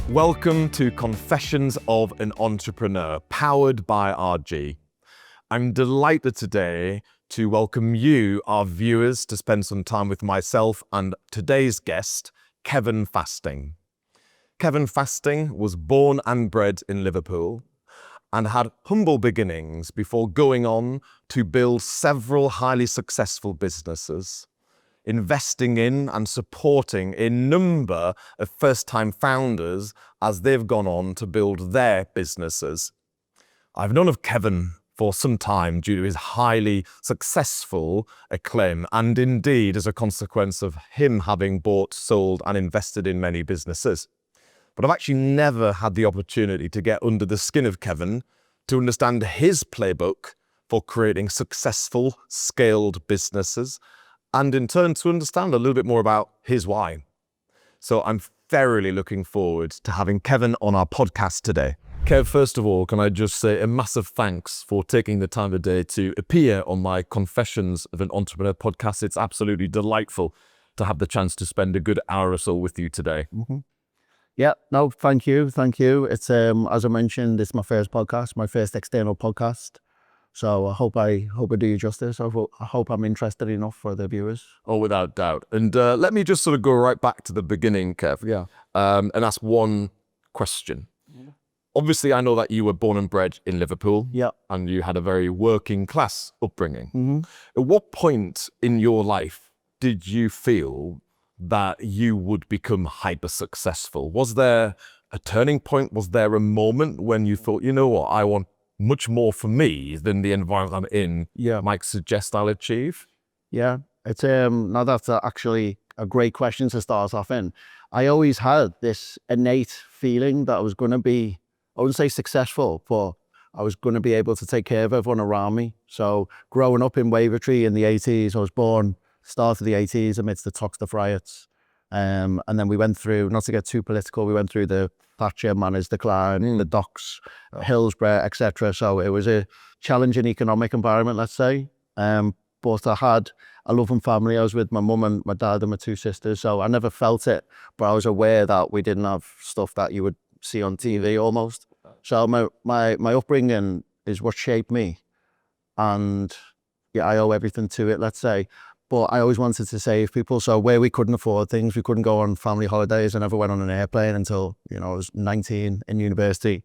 Welcome to Confessions of an Entrepreneur, powered by RG. I'm delighted today to welcome you, our viewers, to spend some time with myself and today's guest, Kevin Fasting. Kevin Fasting was born and bred in Liverpool and had humble beginnings before going on to build several highly successful businesses, investing in and supporting a number of first-time founders as they've gone on to build their businesses. I've known of Kevin for some time due to his highly successful acclaim and indeed as a consequence of him having bought, sold and invested in many businesses. But I've actually never had the opportunity to get under the skin of Kevin to understand his playbook for creating successful, scaled businesses and in turn to understand a little bit more about his why. So I'm thoroughly looking forward to having Kevin on our podcast today. Kev, first of all, can I just say a massive thanks for taking the time today to appear on my Confessions of an Entrepreneur podcast. It's absolutely delightful to have the chance to spend a good hour or so with you today. Mm-hmm. Yeah, no, thank you. It's as I mentioned, it's my first podcast, my first external podcast. So I hope I do you justice. I hope I'm interested enough for the viewers. Oh, without doubt. And let me just sort of go right back to the beginning, Kev. Yeah. And ask one question. Yeah. Obviously, I know that you were born and bred in Liverpool. Yeah. And you had a very working class upbringing. Mm-hmm. At what point in your life did you feel that you would become hyper successful? Was there a turning point? Was there a moment when you thought, you know what, I want much more for me than the environment I'm in might suggest I'll achieve? Yeah, it's now that's actually a great question to start off in. I always had this innate feeling that I was going to be, I wouldn't say successful, but I was going to be able to take care of everyone around me. So growing up in Wavertree in the 80s, I was born start of the 80s amidst the Toxteth riots. And then we went through, not to get too political, we went through the Thatcher managed decline, the docks, Hillsborough, etc. So it was a challenging economic environment, let's say. But I had a loving family. I was with my mum and my dad and my two sisters. So I never felt it, but I was aware that we didn't have stuff that you would see on TV almost. So my upbringing is what shaped me. And yeah, I owe everything to it, let's say. But I always wanted to save people. So where we couldn't afford things, we couldn't go on family holidays. I never went on an airplane until, I was 19 in university.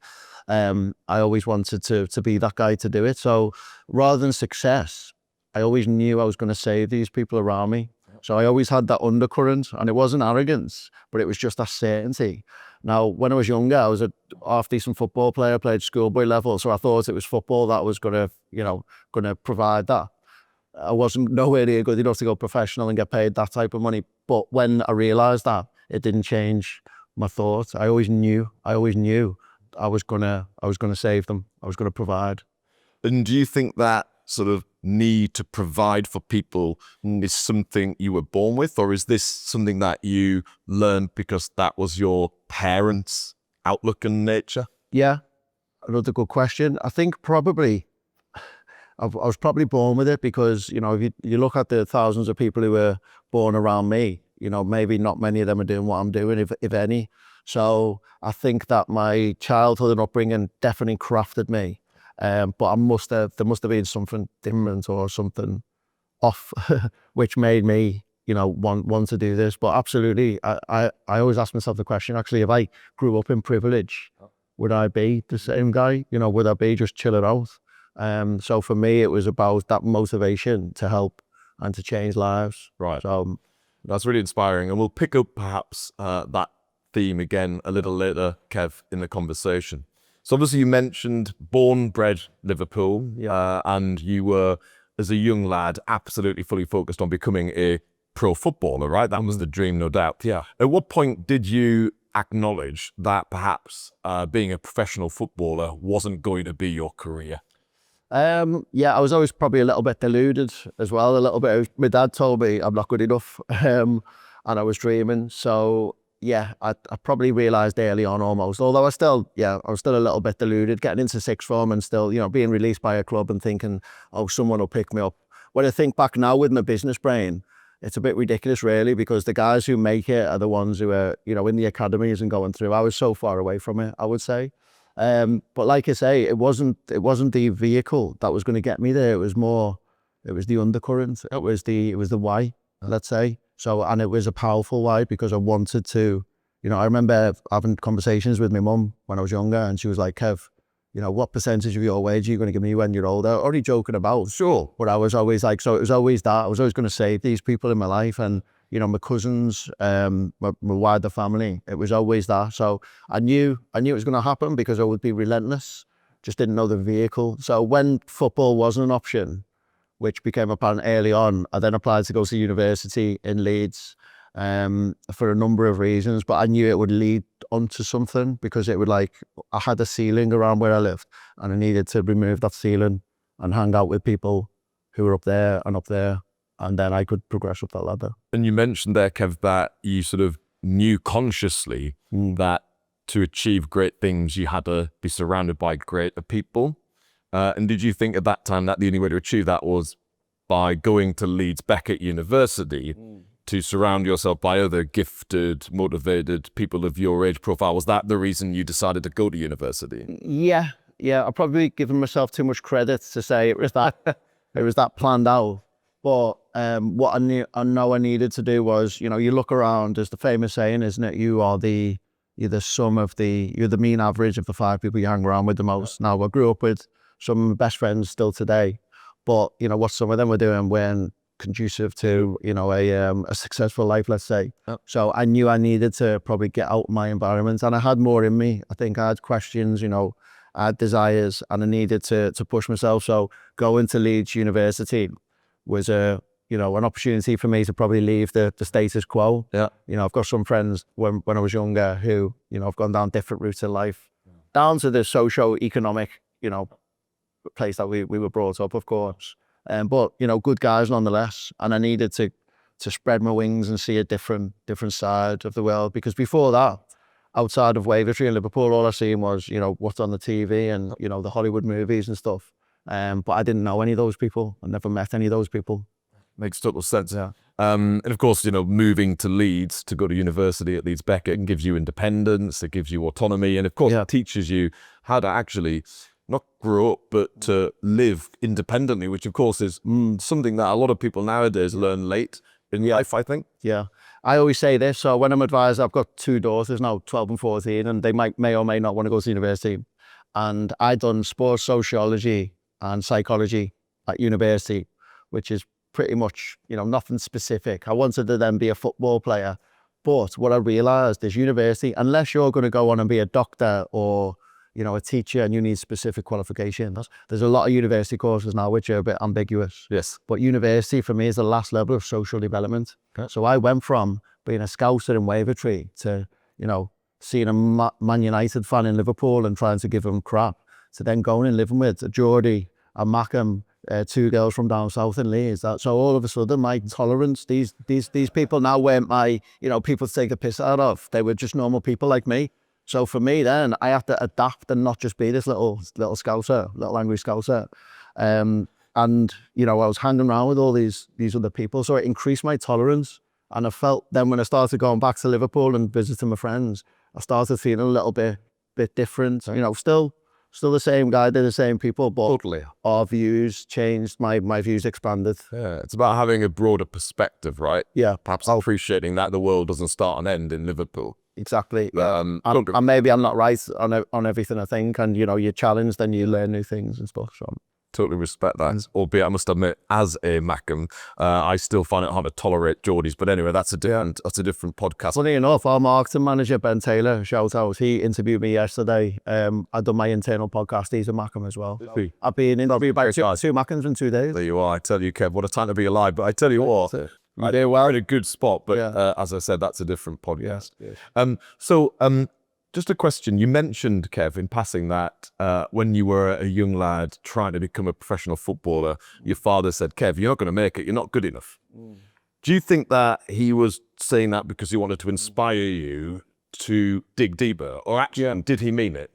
I always wanted to be that guy to do it. So rather than success, I always knew I was going to save these people around me. So I always had that undercurrent, and it wasn't arrogance, but it was just that certainty. Now, when I was younger, I was a half-decent football player, played schoolboy level. So I thought it was football that was going to provide that. I wasn't nowhere near good enough to go professional and get paid that type of money. But when I realized that, it didn't change my thoughts. I always knew I was gonna save them. I was gonna provide. And do you think that sort of need to provide for people is something you were born with, or is this something that you learned because that was your parents' outlook and nature? Yeah, another good question. I think probably I was probably born with it because, if you look at the thousands of people who were born around me, maybe not many of them are doing what I'm doing, if any. So I think that my childhood and upbringing definitely crafted me. But there must have been something different or something off, which made me, want to do this. But absolutely, I always ask myself the question, actually, if I grew up in privilege, would I be the same guy? Would I be just chilling out? So for me, it was about that motivation to help and to change lives. Right. So that's really inspiring. And we'll pick up perhaps that theme again a little later, Kev, in the conversation. So obviously you mentioned born, bred Liverpool, and you were, as a young lad, absolutely fully focused on becoming a pro footballer, right? That was the dream, no doubt. Yeah. At what point did you acknowledge that perhaps being a professional footballer wasn't going to be your career? I was always probably a little bit deluded as well, a little bit. My dad told me I'm not good enough, and I was dreaming. So yeah, I probably realised early on almost, although I was still a little bit deluded, getting into sixth form and still, being released by a club and thinking, oh, someone will pick me up. When I think back now with my business brain, it's a bit ridiculous really, because the guys who make it are the ones who are, you know, in the academies and going through. I was so far away from it, I would say. But like I say, it wasn't the vehicle that was going to get me there. It was the undercurrent. It was the why, let's say. So, and it was a powerful why, because I wanted to, you know, I remember having conversations with my mum when I was younger, and she was like, Kev, you know, what percentage of your wage are you going to give me when you're older? Already joking about. Sure. But I was always like, so it was always that. I was always going to save these people in my life, and, you know, my cousins, my wider family. It was always that. So I knew it was going to happen, because I would be relentless. Just didn't know the vehicle. So when football wasn't an option, which became apparent early on, I then applied to go to university in Leeds for a number of reasons, but I knew it would lead onto something, because it would, like, I had a ceiling around where I lived, and I needed to remove that ceiling and hang out with people who were up there, and then I could progress up that ladder. And you mentioned there, Kev, that you sort of knew consciously that to achieve great things, you had to be surrounded by greater people. And did you think at that time that the only way to achieve that was by going to Leeds Beckett University to surround yourself by other gifted, motivated people of your age profile? Was that the reason you decided to go to university? Yeah. I've probably given myself too much credit to say it was that planned out. But what I know I needed to do was, you know, you look around, there's the famous saying, isn't it? You're the mean average of the 5 people you hang around with the most. Now, I grew up with some of my best friends still today, but, you know, what some of them were doing weren't conducive to, you know, a successful life, let's say. Yep. So I knew I needed to probably get out of my environment, and I had more in me. I think I had questions, you know, I had desires, and I needed to push myself. So going to Leeds University was an opportunity for me to probably leave the status quo. Yeah. You know, I've got some friends when I was younger who, you know, have gone down different routes in life, down to the socio-economic, you know, place that we were brought up, of course. But, you know, good guys nonetheless. And I needed to spread my wings and see a different side of the world, because before that, outside of Wavertree and Liverpool, all I seen was, you know, what's on the TV and, you know, the Hollywood movies and stuff. But I didn't know any of those people. I never met any of those people. Makes total sense. Yeah. And of course, you know, moving to Leeds to go to university at Leeds Beckett gives you independence, it gives you autonomy, and of course, it teaches you how to actually not grow up, but to live independently, which of course is something that a lot of people nowadays learn late in life, I think. Yeah. I always say this. So when I'm advised, I've got 2 daughters now, 12 and 14, and they may or may not want to go to university. And I done sports sociology and psychology at university, which is pretty much, you know, nothing specific. I wanted to then be a football player. But what I realized is university, unless you're going to go on and be a doctor or, you know, a teacher and you need specific qualifications, there's a lot of university courses now which are a bit ambiguous. Yes. But university for me is the last level of social development. Okay. So I went from being a scouser in Wavertree to, you know, seeing a Man United fan in Liverpool and trying to give him crap, to then going and living with Geordie and Mackham, 2 girls from down south in Leeds. So all of a sudden, my tolerance, these people now weren't my, you know, people to take the piss out of. They were just normal people like me. So for me then, I had to adapt and not just be this little scouser, little angry scouser. And, you know, I was hanging around with all these other people. So it increased my tolerance. And I felt then when I started going back to Liverpool and visiting my friends, I started feeling a little bit different. You know, still the same guy, they're the same people, but Totally. our views changed, my views expanded. Yeah, it's about having a broader perspective, right? Yeah. Perhaps appreciating that the world doesn't start and end in Liverpool. Exactly. Yeah. And maybe I'm not right on everything I think, and, you know, you're challenged and you learn new things and stuff. So Totally respect that. Albeit, I must admit, as a Mackham, I still find it hard to tolerate Geordies. But anyway, that's a different podcast. Funny enough, our marketing manager, Ben Taylor, shout out, he interviewed me yesterday. I've done my internal podcast. He's a Mackham as well. I've been interviewed by 2 Mackhams in 2 days. There you are. I tell you, Kev, what a time to be alive. But I tell you what, we're in a good spot. But as I said, that's a different podcast. Yeah. So just a question. You mentioned, Kev, in passing that when you were a young lad trying to become a professional footballer, your father said, Kev, you're not going to make it. You're not good enough. Do you think that he was saying that because he wanted to inspire you to dig deeper? Or actually, did he mean it?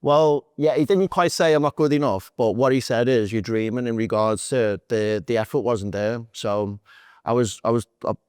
Well, yeah, he didn't quite say I'm not good enough. But what he said is you're dreaming in regards to the effort wasn't there. So I was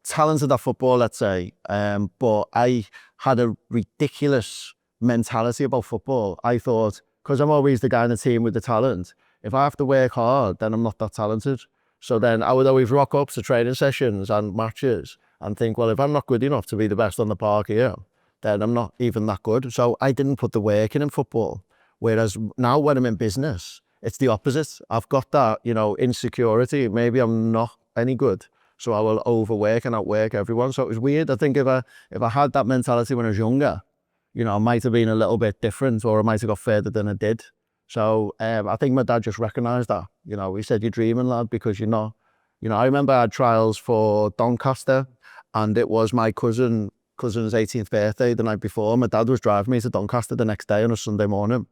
talented at football, let's say, but I had a ridiculous mentality about football. I thought, because I'm always the guy in the team with the talent, if I have to work hard, then I'm not that talented. So then I would always rock up to training sessions and matches and think, well, if I'm not good enough to be the best on the park here, then I'm not even that good. So I didn't put the work in football. Whereas now when I'm in business, it's the opposite. I've got that, insecurity. Maybe I'm not any good. So I will overwork and outwork everyone. So it was weird. I think if I had that mentality when I was younger, I might have been a little bit different, or I might have got further than I did. So I think my dad just recognised that. He said, "You're dreaming, lad, because you're not." I remember I had trials for Doncaster, and it was my cousin's 18th birthday the night before. My dad was driving me to Doncaster the next day on a Sunday morning,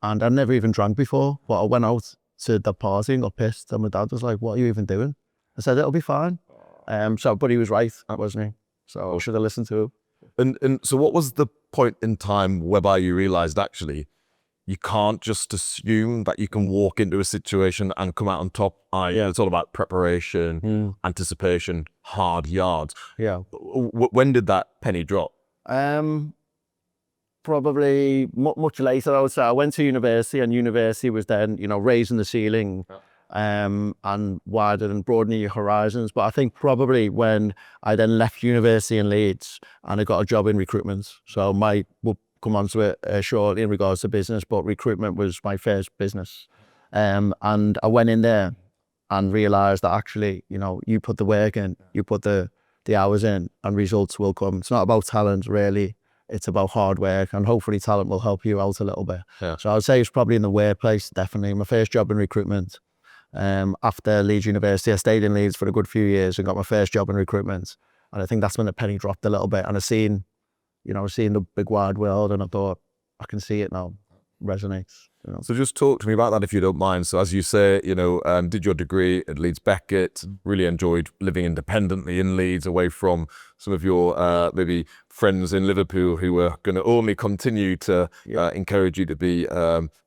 and I'd never even drank before. But I went out to the party and got pissed, and my dad was like, "What are you even doing?" I said, "It'll be fine." But he was right, wasn't he? So I should have listened to him. And so what was the point in time whereby you realized actually you can't just assume that you can walk into a situation and come out on top? It's all about preparation, anticipation, hard yards. Yeah. When did that penny drop? Probably much later, I would say. I went to university, and university was then, raising the ceiling, and widening and broadening your horizons. But I think probably when I then left university in Leeds and I got a job in recruitment. So we'll come on to it shortly in regards to business, but recruitment was my first business. And I went in there and realised that actually, you put the work in, you put the hours in, and results will come. It's not about talent, really. It's about hard work, and hopefully talent will help you out a little bit. Yeah. So I'd say it's probably in the workplace, definitely. My first job in recruitment. After Leeds University, I stayed in Leeds for a good few years and got my first job in recruitment. And I think that's when the penny dropped a little bit. And I seen the big wide world, and I thought, I can see it now. Resonates. So just talk to me about that, if you don't mind. So as you say, did your degree at Leeds Beckett, really enjoyed living independently in Leeds, away from some of your maybe friends in Liverpool who were going to only continue to encourage you to be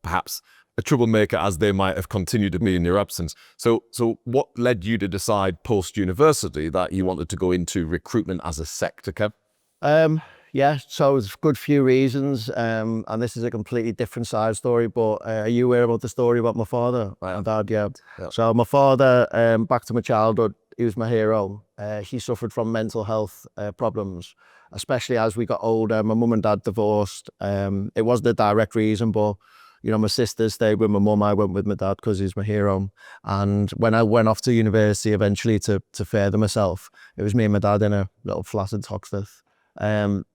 perhaps a troublemaker, as they might have continued to be in your absence. So what led you to decide post-university that you wanted to go into recruitment as a sector, Kev? Yeah, so it's a good few reasons, and this is a completely different side story, but are you aware about the story about my father? My dad, yeah. So my father, back to my childhood, he was my hero. He suffered from mental health problems, especially as we got older. My mum and dad divorced. It wasn't a direct reason, but my sister stayed with my mum. I went with my dad because he's my hero. And when I went off to university eventually to further myself, it was me and my dad in a little flat in Toxteth.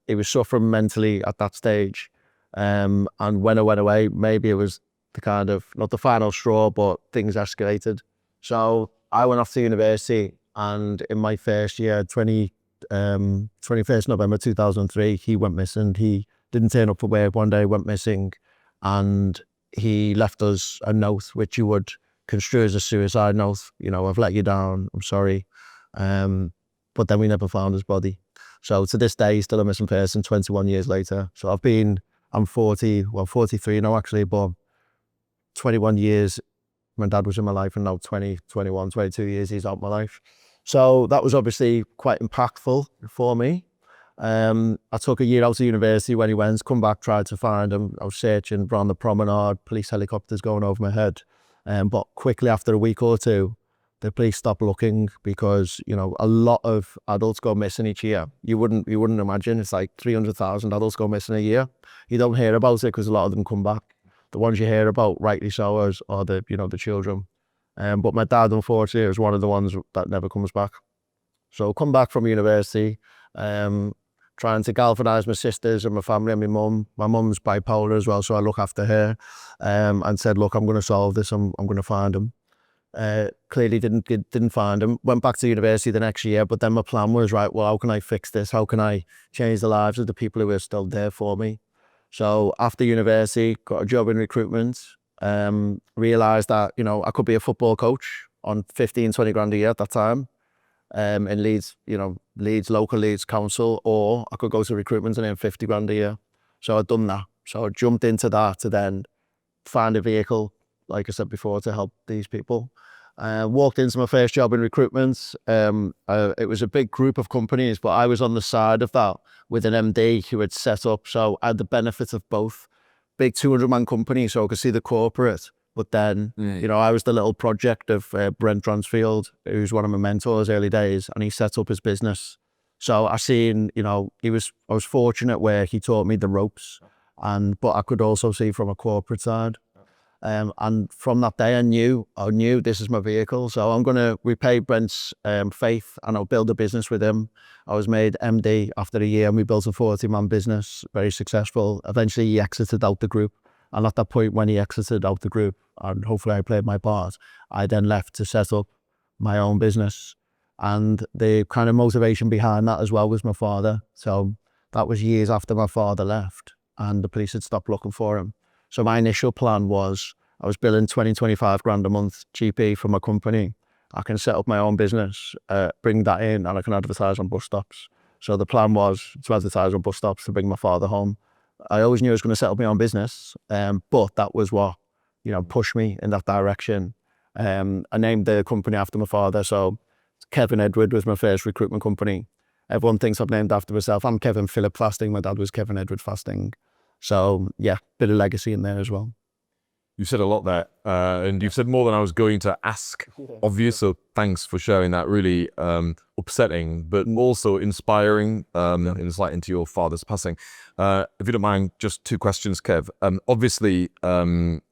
He was suffering mentally at that stage. And when I went away, maybe it was the kind of, not the final straw, but things escalated. So I went off to university, and in my first year, 21st November 2003, he went missing. He didn't turn up for work one day, went missing. And he left us a note, which you would construe as a suicide note. I've let you down, I'm sorry. But then we never found his body. So to this day, he's still a missing person 21 years later. So I'm 43 now actually, but 21 years my dad was in my life, and now 20, 21, 22 years he's out of my life. So that was obviously quite impactful for me. I took a year out of university when he went, come back, tried to find him. I was searching around the promenade, police helicopters going over my head. But quickly after a week or two, the police stopped looking, because, a lot of adults go missing each year. You wouldn't imagine. It's like 300,000 adults go missing a year. You don't hear about it because a lot of them come back. The ones you hear about, rightly so, are the children. But my dad, unfortunately, was one of the ones that never comes back. So come back from university, trying to galvanise my sisters and my family and my mum. My mum's bipolar as well, so I look after her, and said, look, I'm going to solve this. I'm going to find him. Clearly didn't find him. Went back to university the next year, but then my plan was, right, well, how can I fix this? How can I change the lives of the people who are still there for me? So after university, got a job in recruitment, realised that, I could be a football coach on 15, 20 grand a year at that time, in Leeds, local Leeds council, or I could go to recruitment and earn 50 grand a year. So I'd done that. So I jumped into that to then find a vehicle, like I said before, to help these people. Walked into my first job in recruitment. It was a big group of companies, but I was on the side of that with an MD who had set up. So I had the benefit of both. Big 200-man company, so I could see the corporate. But then, you know, I was the little project of Brent Dransfield, who's one of my mentors early days, and he set up his business. So I seen, you know, I was fortunate where he taught me the ropes, but I could also see from a corporate side. And from that day, I knew this is my vehicle. So I'm going to repay Brent's faith, and I'll build a business with him. I was made MD after a year, and we built a 40-man business, very successful. Eventually, he exited out the group. And at that point, when he exited out the group, and hopefully I played my part, I then left to set up my own business. And the kind of motivation behind that as well was my father. So that was years after my father left, and the police had stopped looking for him. So my initial plan was, I was billing 25 grand a month GP for my company. I can set up my own business, bring that in, and I can advertise on bus stops. So the plan was to advertise on bus stops to bring my father home. I always knew I was going to set up my own business, but that was what, you know, pushed me in that direction. I named the company after my father. So Kevin Edward was my first recruitment company. Everyone thinks I've named after myself. I'm Kevin Philip Fasting. My dad was Kevin Edward Fasting. So yeah, bit of legacy in there as well. You said a lot there, and you've said more than I was going to ask of you, so thanks for sharing that. Really upsetting, but also inspiring insight into your father's passing. If you don't mind, just two questions, Kev. Obviously,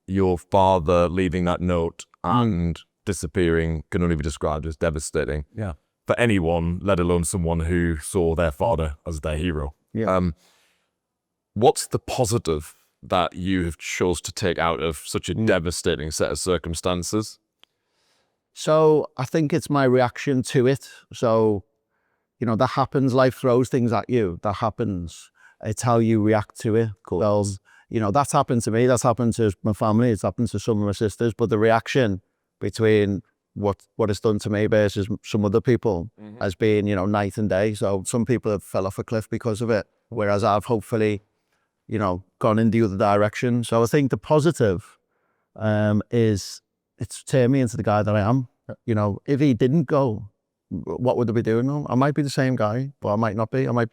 your father leaving that note and disappearing can only be described as devastating for anyone, let alone someone who saw their father as their hero. What's the positive that you have chose to take out of such a devastating set of circumstances? So I think it's my reaction to it. So, you know, that happens. Life throws things at you. That happens. It's how you react to it. Well, you know, that's happened to me. That's happened to my family. It's happened to some of my sisters. But the reaction between what it's done to me versus some other people has been, you know, night and day. So some people have fell off a cliff because of it, whereas I've hopefully, you know, gone in the other direction. So I think the positive is it's turned me into the guy that I am. You know, if he didn't go, what would I be doing now? I might be the same guy, but I might not be. I might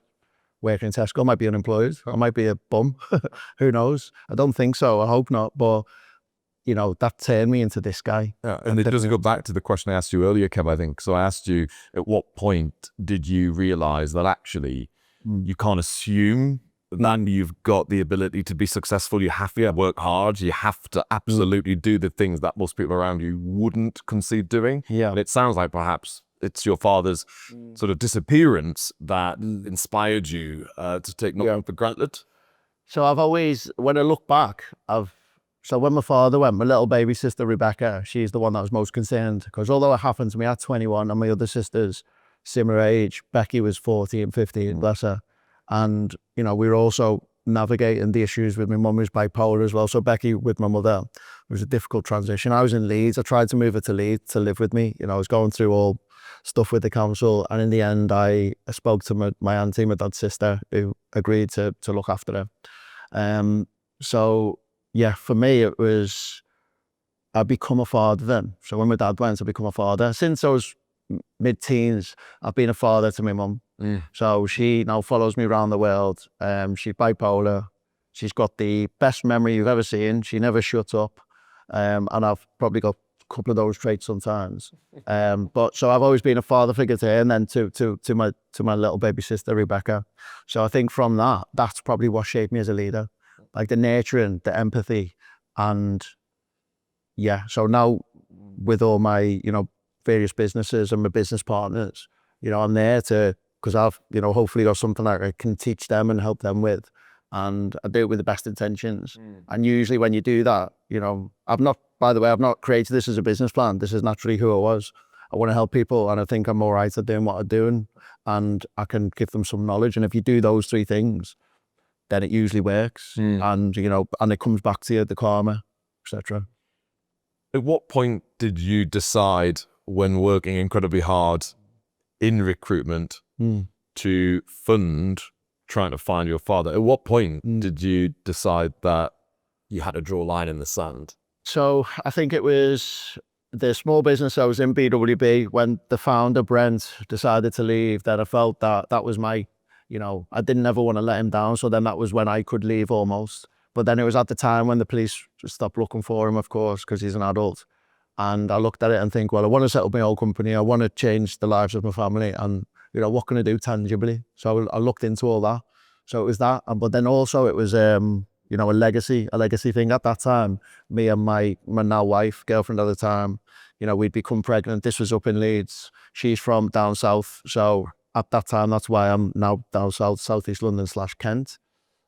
work in Tesco, I might be unemployed. I might be a bum. Who knows? I don't think so. I hope not. But, you know, that turned me into this guy. Yeah, and it doesn't go back to the question I asked you earlier, Kev, I think. So I asked you, at what point did you realize that actually you can't assume that you've got the ability to be successful? You have to work hard. You have to absolutely do the things that most people around you wouldn't concede doing. Yeah. And it sounds like perhaps it's your father's sort of disappearance that inspired you to take nothing for granted. So I've always, when I look back, so when my father went, my little baby sister, Rebecca, she's the one that was most concerned, because although it happened to me at 21 and my other sisters, similar age, Becky was 14, 15, bless her. And, you know, we were also navigating the issues with my mum, who's bipolar as well. So Becky with my mother, it was a difficult transition. I was in Leeds. I tried to move her to Leeds to live with me. You know, I was going through all stuff with the council. And in the end, I spoke to my auntie, my dad's sister, who agreed to look after her. So, yeah, for me, it was, I'd become a father then. So when my dad went, I become a father. Since I was mid-teens, I've been a father to my mum. So she now follows me around the world. She's bipolar. She's got the best memory you've ever seen. She never shuts up. And I've probably got a couple of those traits sometimes. But so I've always been a father figure to her, and then to my little baby sister, Rebecca. So I think from that, that's probably what shaped me as a leader. Like the nurturing, the empathy, and yeah. So now with all my, you know, various businesses and my business partners, you know, I'm there to, because I've, you know, hopefully got something that I can teach them and help them with. And I do it with the best intentions. And usually when you do that, you know, I've not created this as a business plan. This is naturally who I was. I want to help people, and I think I'm all right at doing what I'm doing, and I can give them some knowledge. And if you do those three things, then it usually works. And, you know, and it comes back to you, the karma, etc. At what point did you decide, when working incredibly hard in recruitment, to fund trying to find your father? At what point did you decide that you had to draw a line in the sand? So I think it was the small business I was in, BWB, when the founder, Brent, decided to leave, then I felt that that was my, I didn't ever want to let him down. So then that was when I could leave almost. But then it was at the time when the police stopped looking for him, of course, because he's an adult. And I looked at it and think, well, I want to set up my own company. I want to change the lives of my family. And, what can I do tangibly? So I looked into all that. So it was that. But then also it was, a legacy thing at that time. Me and my now wife, girlfriend at the time, we'd become pregnant. This was up in Leeds. She's from down south. So at that time, that's why I'm now down south, southeast London / Kent.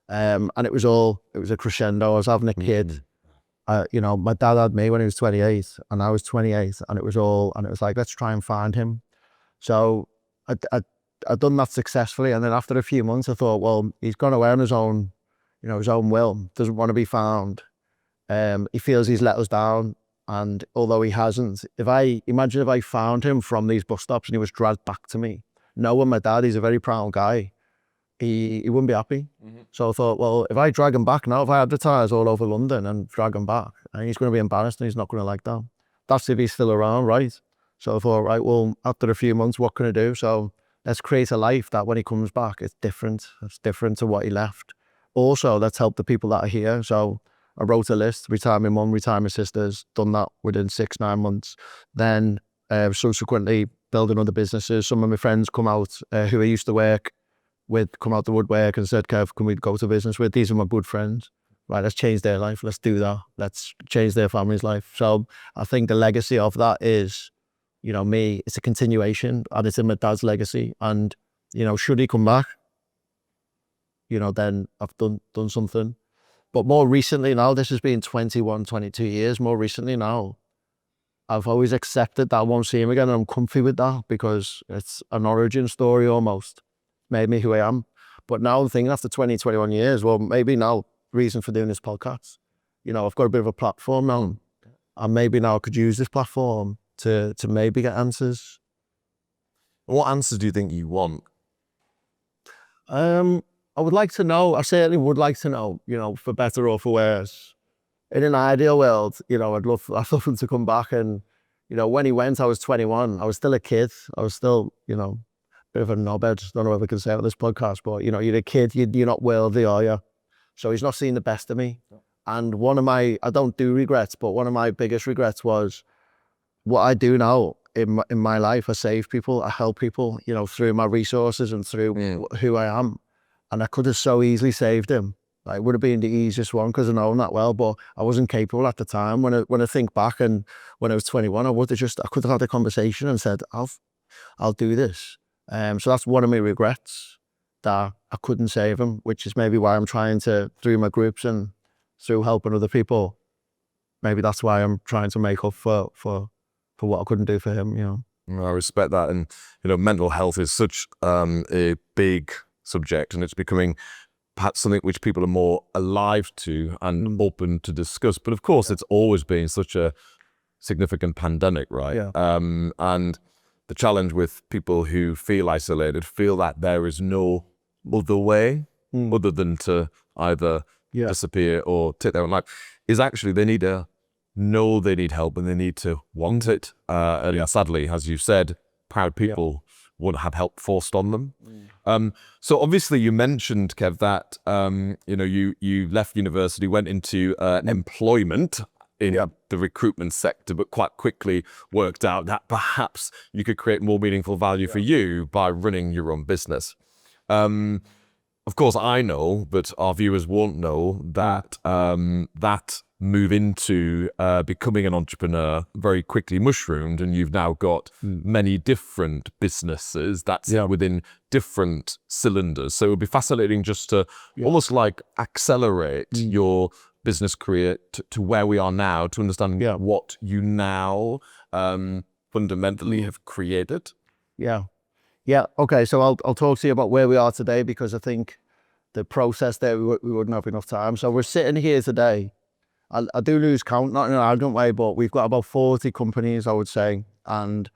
And it was a crescendo. I was having a kid. My dad had me when he was 28 and I was 28, and it was like, let's try and find him. So I'd done that successfully. And then after a few months, I thought, well, he's gone away on his own, his own will, doesn't want to be found. He feels he's let us down. And although he hasn't, if I found him from these bus stops and he was dragged back to me, knowing my dad, he's a very proud guy, he wouldn't be happy. So I thought, well, if I drag him back now, if I advertise all over London and drag him back, and he's going to be embarrassed and he's not going to like that. That's if he's still around, right? So I thought, right, well, after a few months, what can I do? So let's create a life that when he comes back, it's different. It's different to what he left. Also, let's help the people that are here. So I wrote a list, retire my mum, retire my sisters, done that within 6-9 months. Then subsequently building other businesses. Some of my friends come out who I used to work with, come out the woodwork and said, Kev, can we go to business with? These are my good friends. Right, let's change their life. Let's do that. Let's change their family's life. So I think the legacy of that is, me, it's a continuation, and it's in my dad's legacy. And, should he come back, then I've done something. But more recently now, this has been 21, 22 years. More recently now, I've always accepted that I won't see him again, and I'm comfy with that because it's an origin story almost. Made me who I am. But now I'm thinking after 20, 21 years, well, maybe now, reason for doing this podcast, I've got a bit of a platform now, and maybe now I could use this platform to maybe get answers. What answers do you think you want? I would like to know, I certainly would like to know, for better or for worse. In an ideal world, I'd love him to come back. And, when he went, I was 21. I was still a kid. I was still, bit of a knobhead. Don't know if I can say it on this podcast, but, you're a kid. You're not worldly, are you? So he's not seen the best of me. And I don't do regrets, but one of my biggest regrets was what I do now in my life. I save people, I help people, through my resources and through who I am. And I could have so easily saved him. Like, it would have been the easiest one because I know him that well, but I wasn't capable at the time. When I think back, and when I was 21, I could have had a conversation and said, I'll do this. So that's one of my regrets, that I couldn't save him, which is maybe why I'm trying to, through my groups and through helping other people, maybe that's why I'm trying to make up for what I couldn't do for him, I respect that. And, mental health is such a big subject, and it's becoming perhaps something which people are more alive to and open to discuss. But of course, it's always been such a significant pandemic, right? Yeah. And the challenge with people who feel isolated, feel that there is no other way other than to either disappear or take their own life, is actually they need to know they need help, and they need to want it. And sadly, as you said, proud people won't have help forced on them. So obviously you mentioned, Kev, that you left university, went into employment in the recruitment sector, but quite quickly worked out that perhaps you could create more meaningful value for you by running your own business. Of course, I know, but our viewers won't know that that move into becoming an entrepreneur very quickly mushroomed, and you've now got many different businesses that's within different cylinders. So it would be fascinating just to almost like accelerate your business career to where we are now, to understand what you now fundamentally have created. Yeah. Okay. So I'll talk to you about where we are today, because I think the process there, we wouldn't have enough time. So we're sitting here today. I do lose count, not in an arrogant way, but we've got about 40 companies, I would say. And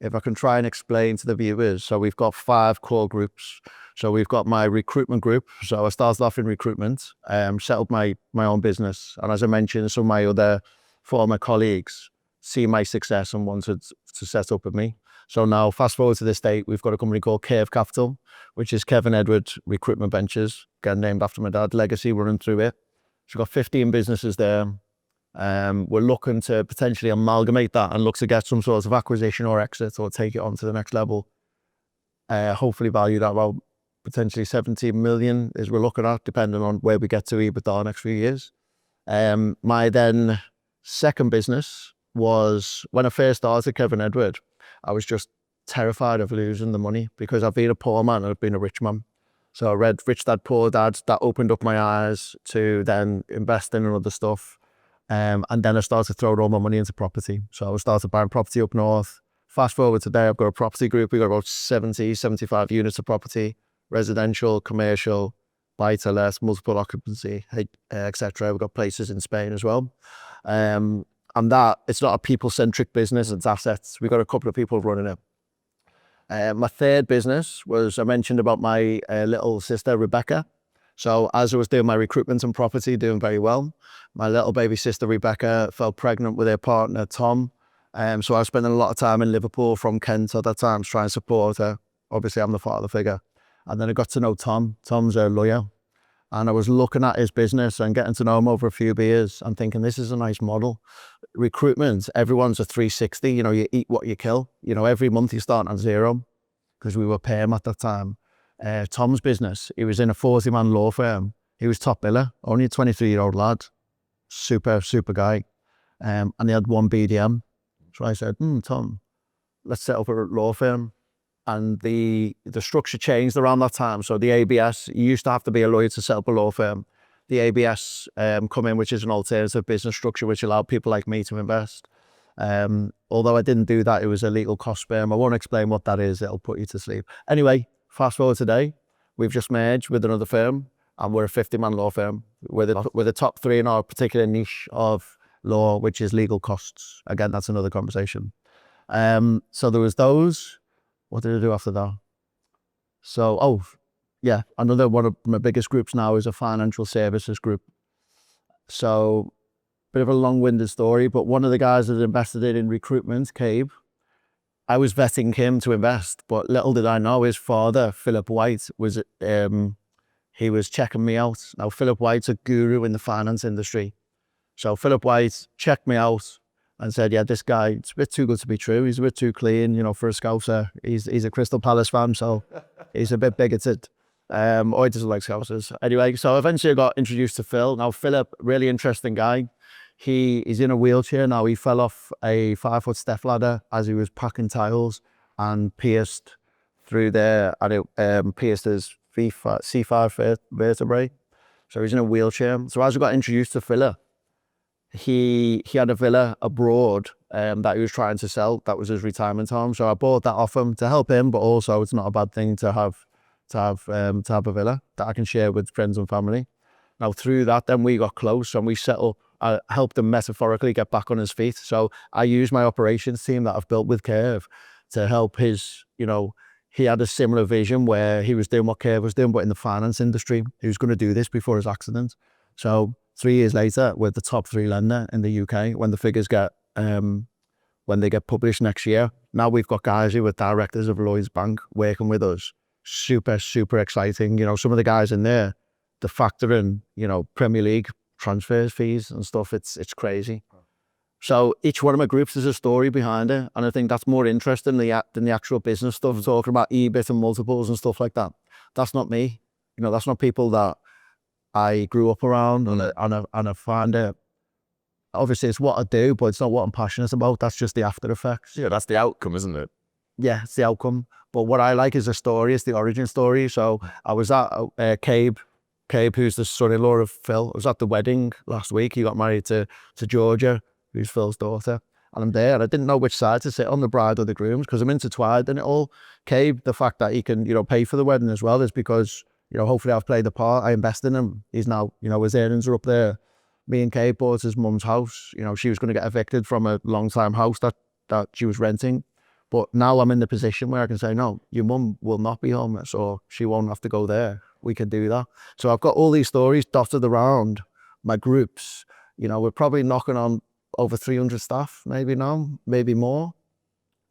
if I can try and explain to the viewers, so we've got 5 core groups. So we've got my recruitment group. So I started off in recruitment, set up my own business. And as I mentioned, some of my other former colleagues seen my success and wanted to set up with me. So now, fast forward to this date, we've got a company called Curve Capital, which is Kevin Edward Recruitment Ventures, again named after my dad, legacy running through it. So we've got 15 businesses there. We're looking to potentially amalgamate that and look to get some sort of acquisition or exit or take it on to the next level. Hopefully valued at about potentially 17 million is we're looking at, depending on where we get to EBITDA next few years. My then second business was, when I first started Kevin Edward, I was just terrified of losing the money because I've been a poor man and I've been a rich man. So I read Rich Dad Poor Dad. That opened up my eyes to then investing in other stuff. And then I started throwing all my money into property. So I started buying property up north. Fast forward today, I've got a property group. We've got about 70, 75 units of property, residential, commercial, buy-to-let, multiple occupancy, etc. We've got places in Spain as well. And that, it's not a people-centric business, it's assets. We've got a couple of people running it. My third business was, I mentioned about my little sister, Rebecca. So as I was doing my recruitment and property, doing very well, my little baby sister, Rebecca, fell pregnant with her partner, Tom. So I was spending a lot of time in Liverpool from Kent at that time to try and support her. Obviously, I'm the father figure. And then I got to know Tom. Tom's a lawyer. And I was looking at his business and getting to know him over a few beers and thinking, this is a nice model. Recruitment, everyone's a 360. You know, you eat what you kill. You know, every month you start on zero because we were perm at that time. Tom's business, he was in a 40-man law firm. He was top biller, only a 23-year-old lad. Super, super guy. And he had one BDM. So I said, Tom, let's set up a law firm. And the structure changed around that time. So the ABS, you used to have to be a lawyer to set up a law firm. The ABS come in, which is an alternative business structure, which allowed people like me to invest. Although I didn't do that, it was a legal cost firm. I won't explain what that is. It'll put you to sleep. Anyway, fast forward today, we've just merged with another firm and we're a 50-man law firm. We're the top three in our particular niche of law, which is legal costs. Again, that's another conversation. So there was those. What did I do after that? So, another one of my biggest groups now is a financial services group. So, bit of a long-winded story, but one of the guys that invested in recruitment, Cabe, I was vetting him to invest, but little did I know his father, Philip White, was he was checking me out. Now, Philip White's a guru in the finance industry. So Philip White checked me out and said, yeah, this guy, it's a bit too good to be true. He's a bit too clean, you know, for a Scouser. He's a Crystal Palace fan, so he's a bit bigoted. Or he doesn't like Scousers. Anyway, so eventually I got introduced to Phil. Now, Philip, really interesting guy. He's in a wheelchair now. He fell off a 5-foot step ladder as he was packing tiles and pierced through there, and it pierced his C5 vertebrae. So he's in a wheelchair. So as I got introduced to Philip, he had a villa abroad that he was trying to sell. That was his retirement home. So I bought that off him to help him, but also it's not a bad thing to have a villa that I can share with friends and family. Now through that, then we got close and we set up. I helped him metaphorically get back on his feet. So I used my operations team that I've built with Curve to help his, you know, he had a similar vision where he was doing what Curve was doing, but in the finance industry. He was going to do this before his accident. So 3 years later, we're the top 3 lender in the UK when the figures get, when they get published next year. Now we've got guys who are directors of Lloyds Bank working with us. Super, super exciting. You know, some of the guys in there, the factoring, you know, Premier League transfers fees and stuff, it's crazy. So each one of my groups has a story behind it, and I think that's more interesting than the actual business stuff, talking about EBIT and multiples and stuff like that. That's not me. You know, that's not people that I grew up around, and I find it, obviously it's what I do, but it's not what I'm passionate about. That's just the after effects. Yeah, that's the outcome, isn't it? Yeah, it's the outcome. But what I like is the story, it's the origin story. So I was at Cabe, who's the son-in-law of Phil. I was at the wedding last week. He got married to Georgia, who's Phil's daughter. And I'm there, and I didn't know which side to sit on, the bride or the grooms, because I'm intertwined in it all. Cabe, the fact that he can, you know, pay for the wedding as well is because, you know, hopefully I've played the part. I invested in him. He's now, you know, his earnings are up there. Me and Cabe bought his mum's house. You know, she was going to get evicted from a long-time house that she was renting. But now I'm in the position where I can say, no, your mum will not be homeless, or she won't have to go there. We can do that. So I've got all these stories dotted around my groups. You know, we're probably knocking on over 300 staff, maybe now, maybe more.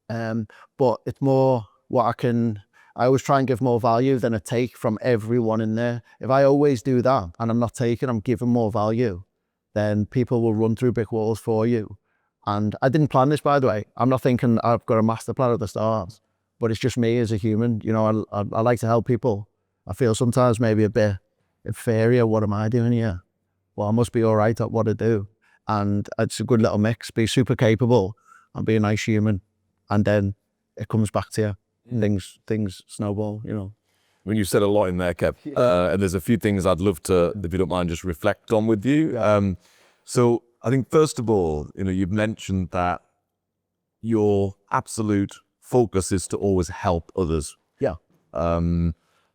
But it's more what I always try and give more value than a take from everyone in there. If I always do that and I'm not taking, I'm giving more value, then people will run through brick walls for you. And I didn't plan this, by the way. I'm not thinking I've got a master plan at the start, but it's just me as a human. You know, I like to help people. I feel sometimes maybe a bit inferior. What am I doing here? Well, I must be all right at what I do. And it's a good little mix. Be super capable and be a nice human. And then it comes back to you. Things snowball, you know. I mean, you said a lot in there, Kev. And there's a few things I'd love to, if you don't mind, just reflect on with you. So I think, first of all, you know, you've mentioned that your absolute focus is to always help others. Yeah.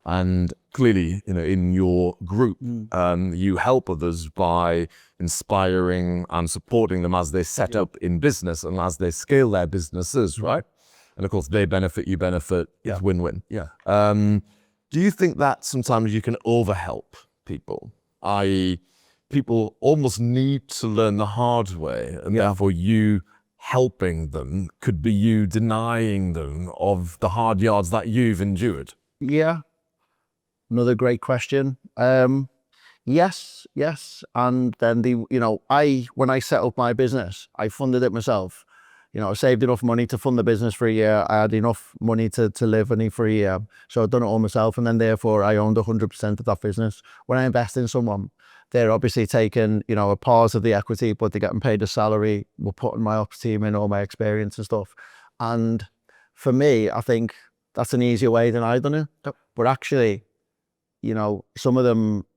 And clearly, you know, in your group, you help others by inspiring and supporting them as they set up in business and as they scale their businesses, right? And of course, they benefit, you benefit, it's win-win. Yeah. Do you think that sometimes you can overhelp people, i.e. people almost need to learn the hard way, and therefore you helping them could be you denying them of the hard yards that you've endured? Yeah. Another great question. Yes. And then when I set up my business, I funded it myself. You know, I saved enough money to fund the business for a year. I had enough money to live on it for a year. So I've done it all myself. And then therefore I owned 100% of that business. When I invest in someone, they're obviously taking, you know, a part of the equity, but they're getting paid a salary. We're putting my ops team in, all my experience and stuff. And for me, I think that's an easier way than I've done it. But actually, you know, some of them,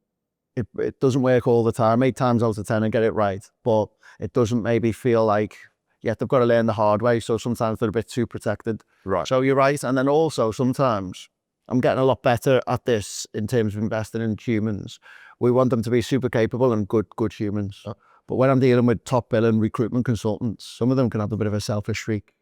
it doesn't work all the time. 8 times out of 10 I get it right. But it doesn't maybe feel like, they've got to learn the hard way. So sometimes they're a bit too protected. Right. So you're right. And then also sometimes I'm getting a lot better at this in terms of investing in humans. We want them to be super capable and good humans. But when I'm dealing with top billing recruitment consultants, some of them can have a bit of a selfish streak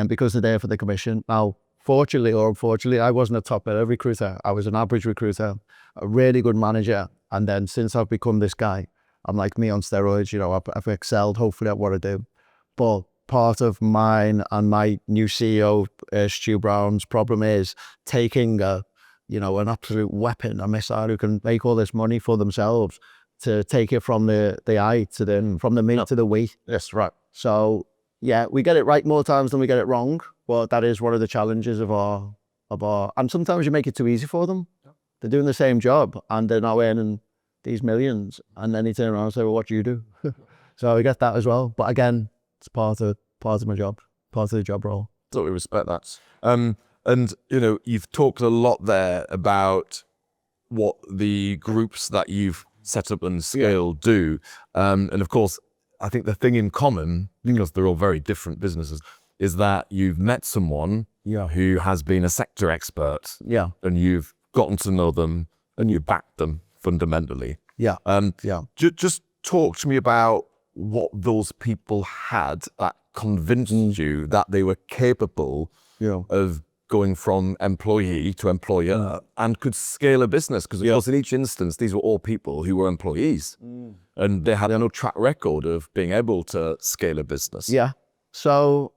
because they're there for the commission. Now, fortunately or unfortunately, I wasn't a top biller recruiter. I was an average recruiter, a really good manager. And then since I've become this guy, I'm like me on steroids. You know, I've excelled hopefully at what I do. But part of mine and my new CEO, Stu Brown's problem is taking an absolute weapon, a missile who can make all this money for themselves, to take it from the I to from the me to the we. Yes, right. So yeah, we get it right more times than we get it wrong. But that is one of the challenges of our, and sometimes you make it too easy for them. They're doing the same job and they're now earning these millions, and then they turn around and say, well, what do you do? So we get that as well. But again, it's part of my job, part of the job role. Totally respect that. And, you know, you've talked a lot there about what the groups that you've set up and scaled do. And of course, I think the thing in common, because they're all very different businesses, is that you've met someone who has been a sector expert. Yeah. And you've gotten to know them and you backed them fundamentally. Yeah. Just talk to me about what those people had that convinced you that they were capable of going from employee to employer and could scale a business. Because of course, in each instance, these were all people who were employees and they had no track record of being able to scale a business. Yeah. So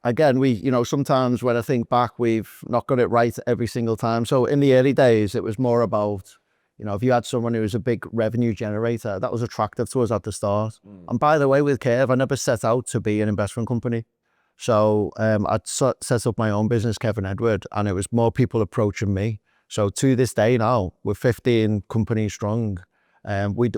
again, sometimes when I think back, we've not got it right every single time. So in the early days, it was more about, you know, if you had someone who was a big revenue generator, that was attractive to us at the start. And by the way, with Curve, I never set out to be an investment company. So I'd set up my own business, Kevin Edward, and it was more people approaching me. So to this day now, we're 15 companies strong.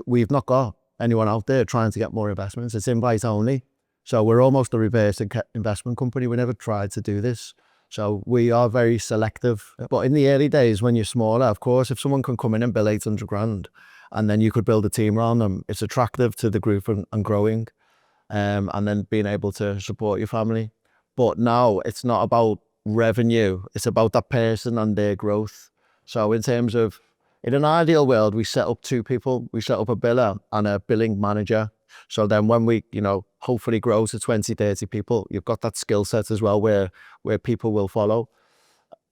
We've not got anyone out there trying to get more investments. It's invite only. So we're almost a reverse investment company. We never tried to do this. So we are very selective. But in the early days, when you're smaller, of course, if someone can come in and bill 800 grand and then you could build a team around them, it's attractive to the group and growing, and then being able to support your family. But now it's not about revenue. It's about that person and their growth. So in terms of, in an ideal world, we set up 2 people. We set up a biller and a billing manager. So then when we, hopefully grow to 20, 30 people, you've got that skill set as well where people will follow.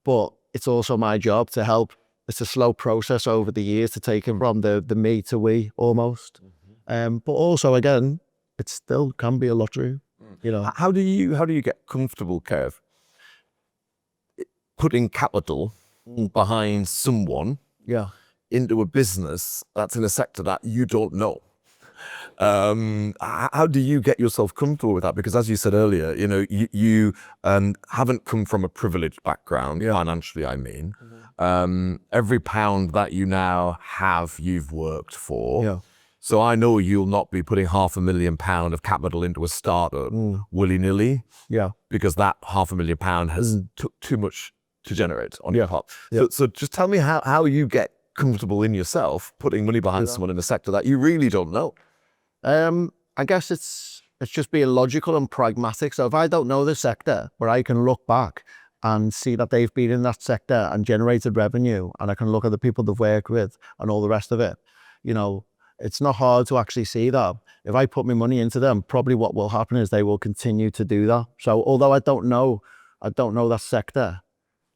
But it's also my job to help. It's a slow process over the years to take it from the me to we almost. But also, again, it still can be a lottery, you know. How do you get comfortable, Kev, putting capital behind someone Yeah. into a business that's in a sector that you don't know? How do you get yourself comfortable with that? Because as you said earlier, you know, you haven't come from a privileged background, financially, I mean. Every pound that you now have, you've worked for. Yeah. So I know you'll not be putting £500,000 of capital into a startup willy-nilly, Yeah. because that £500,000 has took too much to generate on your part. Yeah. So just tell me how you get comfortable in yourself putting money behind someone in a sector that you really don't know. I guess it's just being logical and pragmatic. So if I don't know the sector, but I can look back and see that they've been in that sector and generated revenue, and I can look at the people they've worked with and all the rest of it, you know, it's not hard to actually see that. If I put my money into them, probably what will happen is they will continue to do that. So although I don't know that sector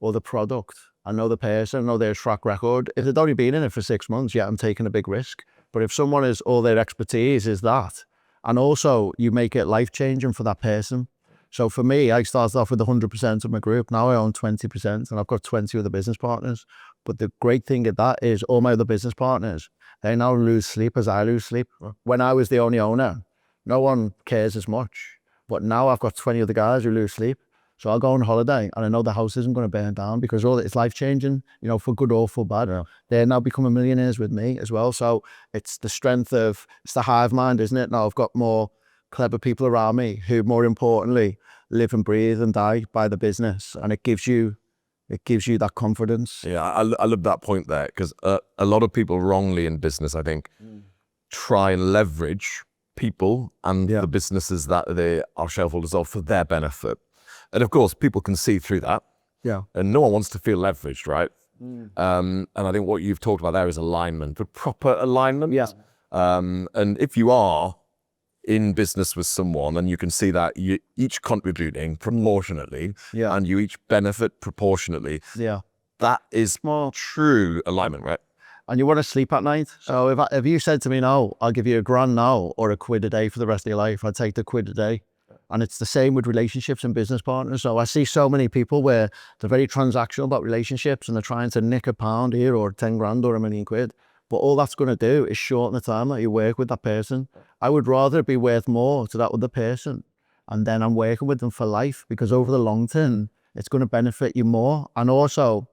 or the product, I know the person, I know their track record. If they've only been in it for 6 months, yeah, I'm taking a big risk. But if someone is, all their expertise is that, and also you make it life-changing for that person. So for me, I started off with 100% of my group. Now I own 20%, and I've got 20 other business partners. But the great thing of that is all my other business partners, they now lose sleep as I lose sleep. When I was the only owner, no one cares as much. But now I've got 20 other guys who lose sleep. So I'll go on holiday and I know the house isn't going to burn down because all it's life-changing, you know, for good or for bad. Yeah. They're now becoming millionaires with me as well. So it's the strength of, it's the hive mind, isn't it? Now I've got more clever people around me who, more importantly, live and breathe and die by the business. And it gives you that confidence. Yeah, I love that point there, because a lot of people wrongly in business, I think, try and leverage people and the businesses that they are shareholders of for their benefit. And of course, people can see through that. Yeah. And no one wants to feel leveraged, right? And I think what you've talked about there is alignment, but proper alignment. Yeah. And if you are in business with someone and you can see that you each contributing proportionately and you each benefit proportionately, that is more true alignment, right? And you want to sleep at night. So if you said to me, no, I'll give you £1,000 now or £1 a day for the rest of your life, I'd take the £1 a day. And it's the same with relationships and business partners. So I see so many people where they're very transactional about relationships and they're trying to nick £1 here or 10 grand or £1 million. But all that's going to do is shorten the time that you work with that person. I would rather be worth more to that other person, and then I'm working with them for life, because over the long term, it's going to benefit you more. And also,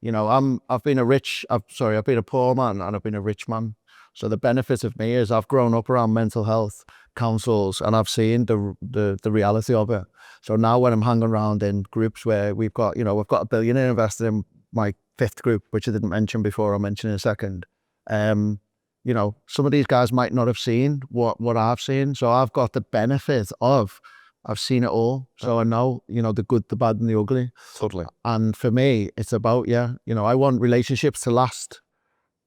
you know, I've been a poor man and I've been a rich man. So the benefit of me is I've grown up around mental health councils and I've seen the reality of it. So now when I'm hanging around in groups where we've got a billionaire invested in my 5th group, which I didn't mention before, I'll mention in a second. You know, some of these guys might not have seen what I've seen. So I've got the benefit of, I've seen it all. So I know, you know, the good, the bad and the ugly. Totally. And for me, it's about, I want relationships to last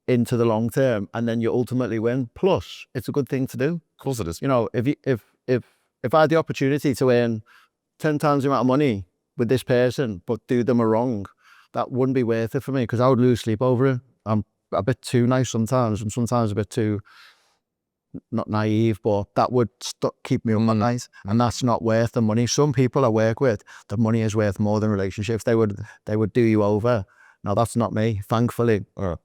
into the long term, and then you ultimately win. Plus, it's a good thing to do. Of course it is. You know, if I had the opportunity to earn 10 times the amount of money with this person, but do them a wrong, that wouldn't be worth it for me, because I would lose sleep over it. I'm a bit too nice sometimes, and sometimes a bit too, not naive, but that would keep me up at night, and that's not worth the money. Some people I work with, the money is worth more than relationships. They would do you over. Now that's not me, thankfully. But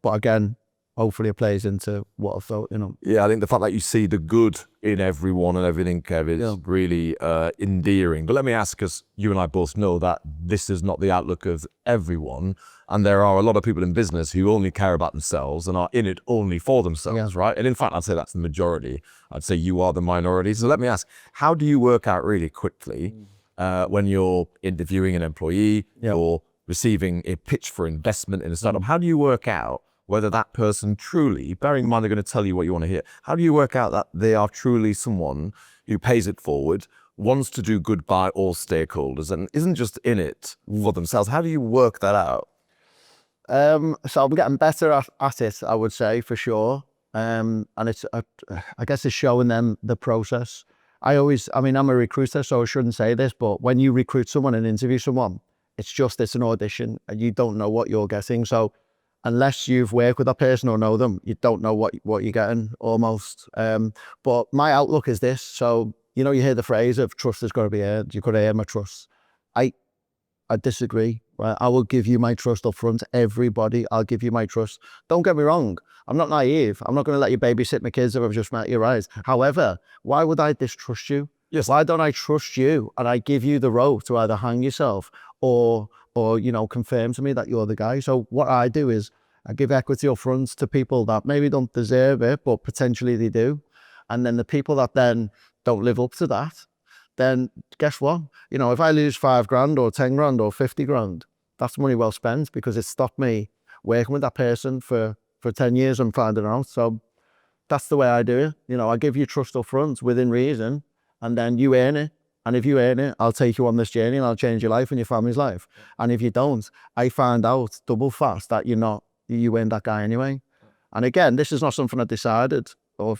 again, hopefully it plays into what I felt, you know. Yeah, I think the fact that you see the good in everyone and everything, Kev, is really endearing. But let me ask, because you and I both know that this is not the outlook of everyone. And there are a lot of people in business who only care about themselves and are in it only for themselves, right? And in fact, I'd say that's the majority. I'd say you are the minority. So let me ask, how do you work out really quickly when you're interviewing an employee or receiving a pitch for investment in a startup? How do you work out whether that person truly, bearing in mind they're going to tell you what you want to hear, how do you work out that they are truly someone who pays it forward, wants to do good by all stakeholders, and isn't just in it for themselves? How do you work that out? So I'm getting better at it, I would say, for sure. And it's, I guess it's showing them the process. I'm a recruiter, so I shouldn't say this, but when you recruit someone and interview someone, it's an audition and you don't know what you're getting. So unless you've worked with that person or know them, you don't know what you're getting almost. But my outlook is this. So, you hear the phrase of trust has got to be earned. You've got to earn my trust. I disagree. Right? I will give you my trust up front. Everybody, I'll give you my trust. Don't get me wrong. I'm not naive. I'm not going to let you babysit my kids if I've just met you, right? However, why would I distrust you? Yes. Why don't I trust you and I give you the rope to either hang yourself or confirm to me that you're the guy? So what I do is I give equity up front to people that maybe don't deserve it, but potentially they do. And then the people that then don't live up to that, then guess what? If I lose 5 grand or 10 grand or 50 grand, that's money well spent because it stopped me working with that person for 10 years and finding out. So that's the way I do it. I give you trust up front within reason, and then you earn it. And if you earn it, I'll take you on this journey and I'll change your life and your family's life. And if you don't, I find out double fast that you ain't that guy anyway. And again, this is not something I decided or,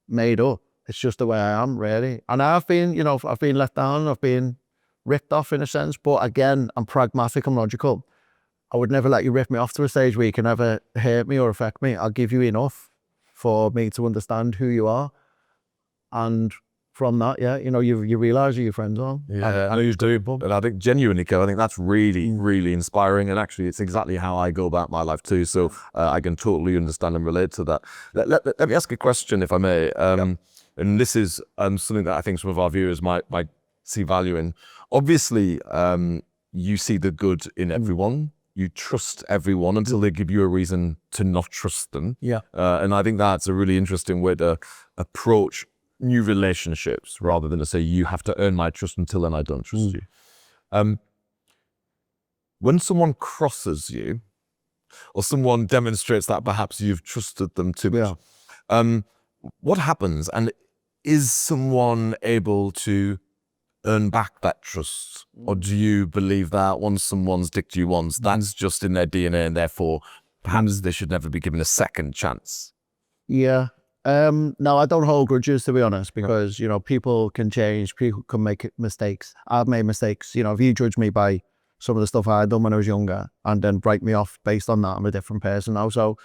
made up. It's just the way I am, really. And I've been, I've been let down, I've been ripped off in a sense, but again, I'm pragmatic, I'm logical. I would never let you rip me off to a stage where you can ever hurt me or affect me. I'll give you enough for me to understand who you are. And from that, you realise who your friends are. Yeah, I know you do. And I think genuinely, Kev, I think that's really, really inspiring. And actually, it's exactly how I go about my life too. So I can totally understand and relate to that. Let me ask a question, if I may. And this is something that I think some of our viewers might see value in. Obviously, you see the good in everyone. You trust everyone until they give you a reason to not trust them. Yeah. And I think that's a really interesting way to approach new relationships rather than to say, you have to earn my trust until then I don't trust you. When someone crosses you or someone demonstrates that perhaps you've trusted them too much, what happens? And is someone able to earn back that trust? Or do you believe that once someone's dicked you once, that's just in their DNA and therefore perhaps they should never be given a second chance? Yeah. No, I don't hold grudges, to be honest, because, people can change, people can make mistakes. I've made mistakes. If you judge me by some of the stuff I had done when I was younger and then break me off based on that, I'm a different person now. So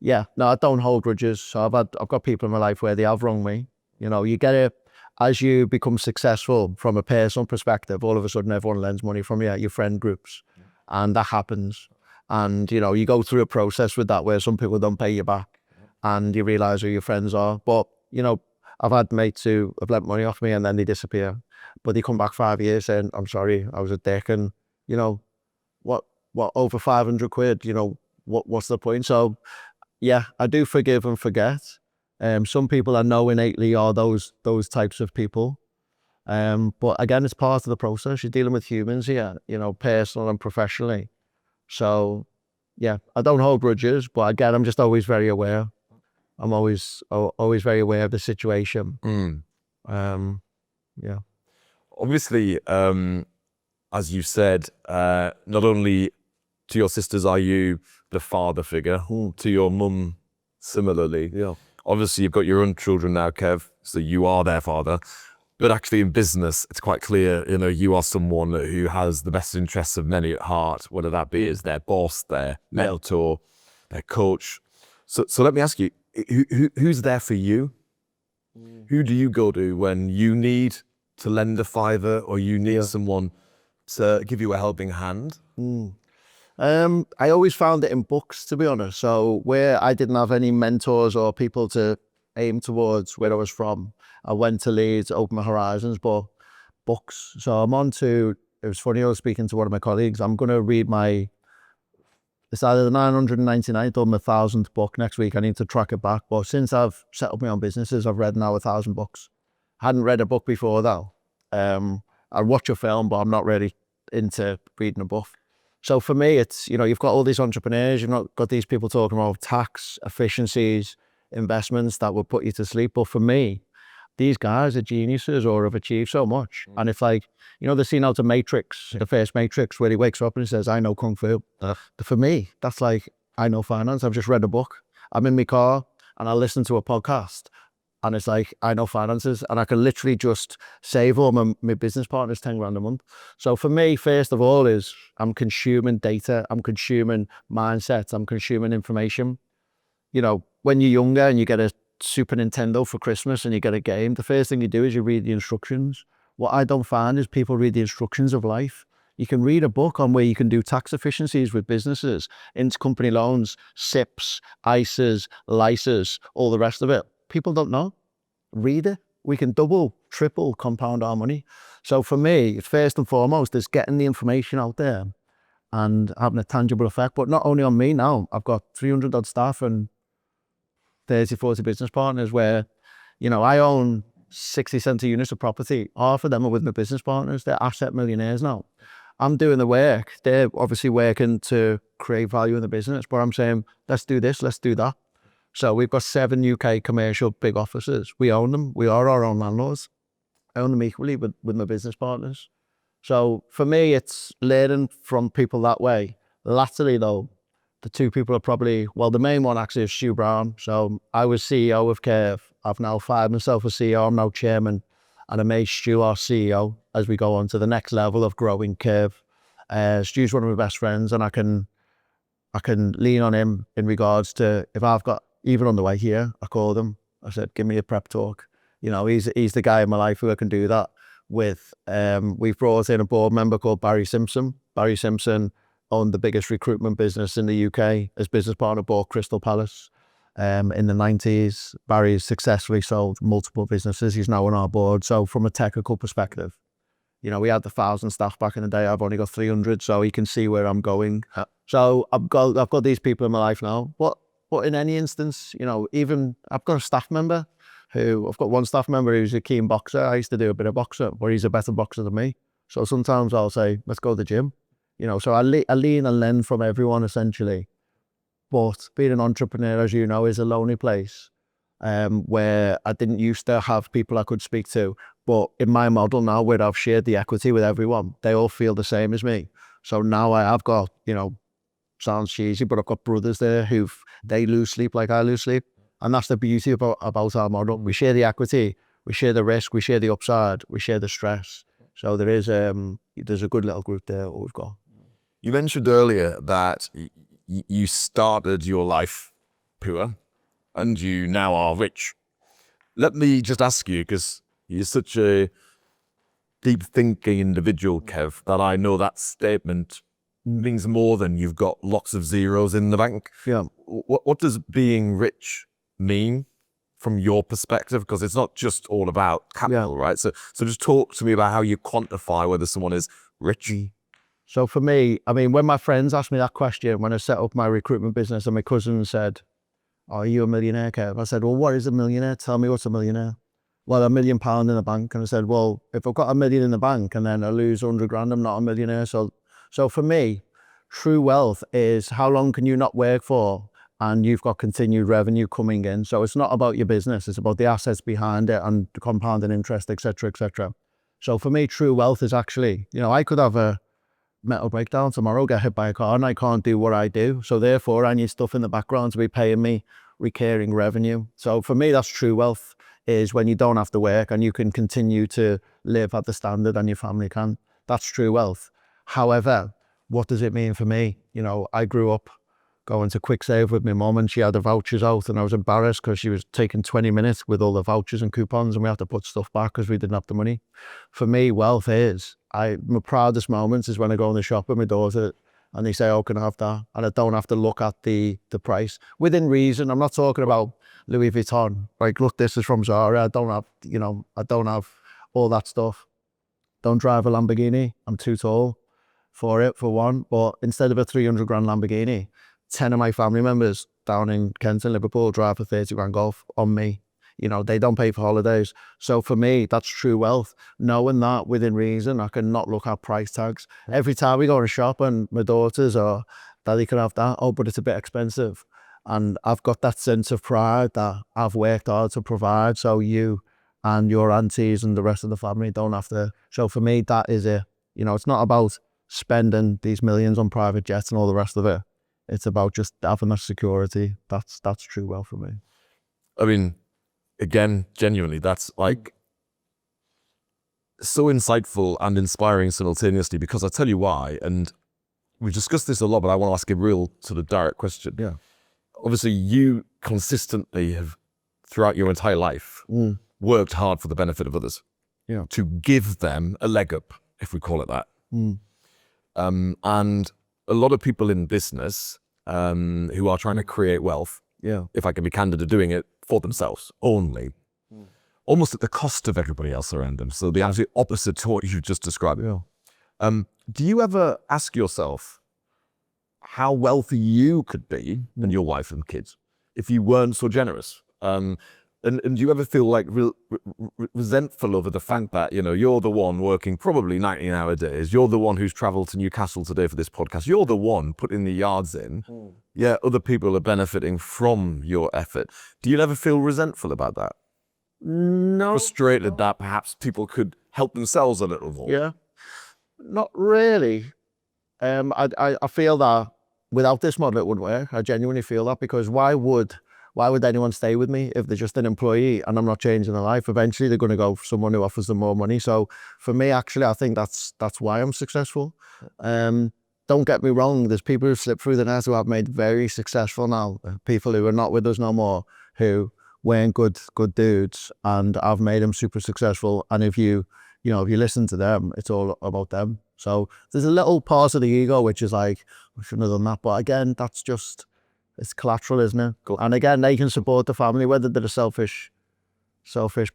yeah, no, I don't hold grudges. So I've got people in my life where they have wronged me. You get it as you become successful from a personal perspective, all of a sudden everyone lends money from you at your friend groups. And that happens. And, you go through a process with that where some people don't pay you back and you realise who your friends are. But, I've had mates who have lent money off me and then they disappear. But they come back 5 years saying, I'm sorry, I was a dick. And, what over 500 quid, what's the point? So, yeah, I do forgive and forget. Some people I know innately are those types of people. But again, it's part of the process. You're dealing with humans here, personal and professionally. So yeah, I don't hold grudges, but again, I'm just always very aware. I'm always very aware of the situation. Yeah. Obviously, as you said, not only to your sisters are you the father figure, to your mum similarly. Yeah. Obviously, you've got your own children now, Kev, so you are their father. But actually in business, it's quite clear, you are someone who has the best interests of many at heart, whether that be as their boss, their mentor, their coach. So let me ask you, who's there for you? Who do you go to when you need to lend a fiver or you need someone to give you a helping hand? I always found it in books, to be honest. So where I didn't have any mentors or people to aim towards where I was from, I went to Leeds, opened my horizons, but books. So it was funny, I was speaking to one of my colleagues, I'm going to read it's either the 999th or my 1000th book next week. I need to track it back. But since I've set up my own businesses, I've read now 1,000 books. I hadn't read a book before though. I watch a film, but I'm not really into reading a book. So for me, it's, you've got all these entrepreneurs, you've not got these people talking about tax, efficiencies, investments that will put you to sleep. But for me, these guys are geniuses or have achieved so much. And it's like, the scene out of Matrix, the first Matrix, where he wakes up and he says, I know Kung Fu. For me, that's like, I know finance. I've just read a book. I'm in my car and I listen to a podcast And it's like, I know finances and I can literally just save all my business partners 10 grand a month. So for me, first of all, is I'm consuming data, I'm consuming mindsets, I'm consuming information. You know, when you're younger and you get a Super Nintendo for Christmas and you get a game, the first thing you do is you read the instructions. What I don't find is people read the instructions of life. You can read a book on where you can do tax efficiencies with businesses, intercompany loans, SIPs, ISAs, LISAs, all the rest of it. People don't know. Read it. We can double, triple compound our money. So for me, first and foremost, is getting the information out there and having a tangible effect. But not only on me now, I've got 300 odd staff and 30, 40 business partners where, you know, I own 60 centre units of property. Half of them are with my business partners. They're asset millionaires now. I'm doing the work. They're obviously working to create value in the business, but I'm saying, let's do this, let's do that. So we've got 7 UK commercial big offices. We own them. We are our own landlords. I own them equally with my business partners. So for me, it's learning from people that way. Latterly though, the two people are probably, well, the main one actually is Stu Brown. So I was CEO of Curve. I've now fired myself as CEO. I'm now chairman. And I made Stu our CEO as we go on to the next level of growing Curve. Stu's one of my best friends, and I can lean on him in regards to if I've got, even on the way here, I called him. I said, give me a prep talk. You know, he's the guy in my life who I can do that with. We've brought in a board member called Barry Simpson. Barry Simpson owned the biggest recruitment business in the UK. His business partner bought Crystal Palace in the 90s. Barry's successfully sold multiple businesses. He's now on our board. So from a technical perspective, you know, we had 1,000 staff back in the day. I've only got 300, so he can see where I'm going. So I've got these people in my life now. But in any instance, you know, even I've got a staff member I've got one staff member who's a keen boxer. I used to do a bit of boxer, but he's a better boxer than me. So sometimes I'll say, let's go to the gym. You know, so I lean and lend from everyone essentially. But being an entrepreneur, as you know, is a lonely place where I didn't used to have people I could speak to. But in my model now, where I've shared the equity with everyone, they all feel the same as me. So now I have got, you know, sounds cheesy, but I've got brothers there they lose sleep like I lose sleep. And that's the beauty about our model. We share the equity, we share the risk, we share the upside, we share the stress. So there's a good little group there what we've got. You mentioned earlier that you started your life poor and you now are rich. Let me just ask you, because you're such a deep thinking individual, Kev, that I know that statement means more than you've got lots of zeros in the bank. Yeah. What does being rich mean from your perspective? Because it's not just all about capital, right? So just talk to me about how you quantify whether someone is rich. So for me, I mean, when my friends asked me that question, when I set up my recruitment business and my cousin said, are you a millionaire, Kev? I said, well, what is a millionaire? Tell me what's a millionaire. Well, £1 million in the bank. And I said, well, if I've got £1 million in the bank and then I lose 100 grand, I'm not a millionaire. So for me, true wealth is how long can you not work for and you've got continued revenue coming in. So it's not about your business, it's about the assets behind it and the compounding interest, et cetera, et cetera. So for me, true wealth is actually, you know, I could have a mental breakdown tomorrow, get hit by a car and I can't do what I do. So therefore I need stuff in the background to be paying me recurring revenue. So for me, that's true wealth, is when you don't have to work and you can continue to live at the standard and your family can. That's true wealth. However, what does it mean for me? You know, I grew up going to Quick Save with my mum and she had the vouchers out and I was embarrassed because she was taking 20 minutes with all the vouchers and coupons and we had to put stuff back because we didn't have the money. For me, wealth is, my proudest moments is when I go in the shop with my daughter and they say, oh, can I have that? And I don't have to look at the price. Within reason, I'm not talking about Louis Vuitton. Like, look, this is from Zara. I don't have all that stuff. Don't drive a Lamborghini. I'm too tall for it, for one. But instead of a 300 grand Lamborghini, 10 of my family members down in Kent and Liverpool drive a 30 grand Golf on me. You know, they don't pay for holidays. So for me, that's true wealth. Knowing that within reason, I can not look at price tags. Every time we go to shop and my daughters or daddy can have that, oh, but it's a bit expensive. And I've got that sense of pride that I've worked hard to provide. So you and your aunties and the rest of the family don't have to. So for me, that is it. You know, it's not about spending these millions on private jets and all the rest of it. It's about just having that security. That's true wealth for me. I mean, again, genuinely, that's like so insightful and inspiring simultaneously, because I'll tell you why. And we've discussed this a lot, but I want to ask a real sort of direct question. Yeah. Obviously, you consistently have, throughout your entire life, worked hard for the benefit of others. Yeah. To give them a leg up, if we call it that. And a lot of people in business who are trying to create wealth, if I can be candid, are doing it for themselves only, almost at the cost of everybody else around them. So the absolute opposite to what you've just described. Do you ever ask yourself how wealthy you could be, and your wife and kids, if you weren't so generous? And do you ever feel like resentful over the fact that, you know, you're the one working probably 19-hour days, you're the one who's traveled to Newcastle today for this podcast, you're the one putting the yards in, yeah, other people are benefiting from your effort. Do you never feel resentful about that? No. Frustrated that perhaps people could help themselves a little more? Yeah. Not really. I feel that without this model it wouldn't work. I genuinely feel that, because why would anyone stay with me if they're just an employee and I'm not changing their life? Eventually they're going to go for someone who offers them more money. So for me, actually, I think that's why I'm successful. Don't get me wrong, there's people who slipped through the net who have made very successful now. People who are not with us no more, who weren't good dudes, and I've made them super successful. And if you listen to them, it's all about them. So there's a little part of the ego which is like, we shouldn't have done that. But again, it's collateral, isn't it? Cool. And again, they can support the family, whether they're a selfish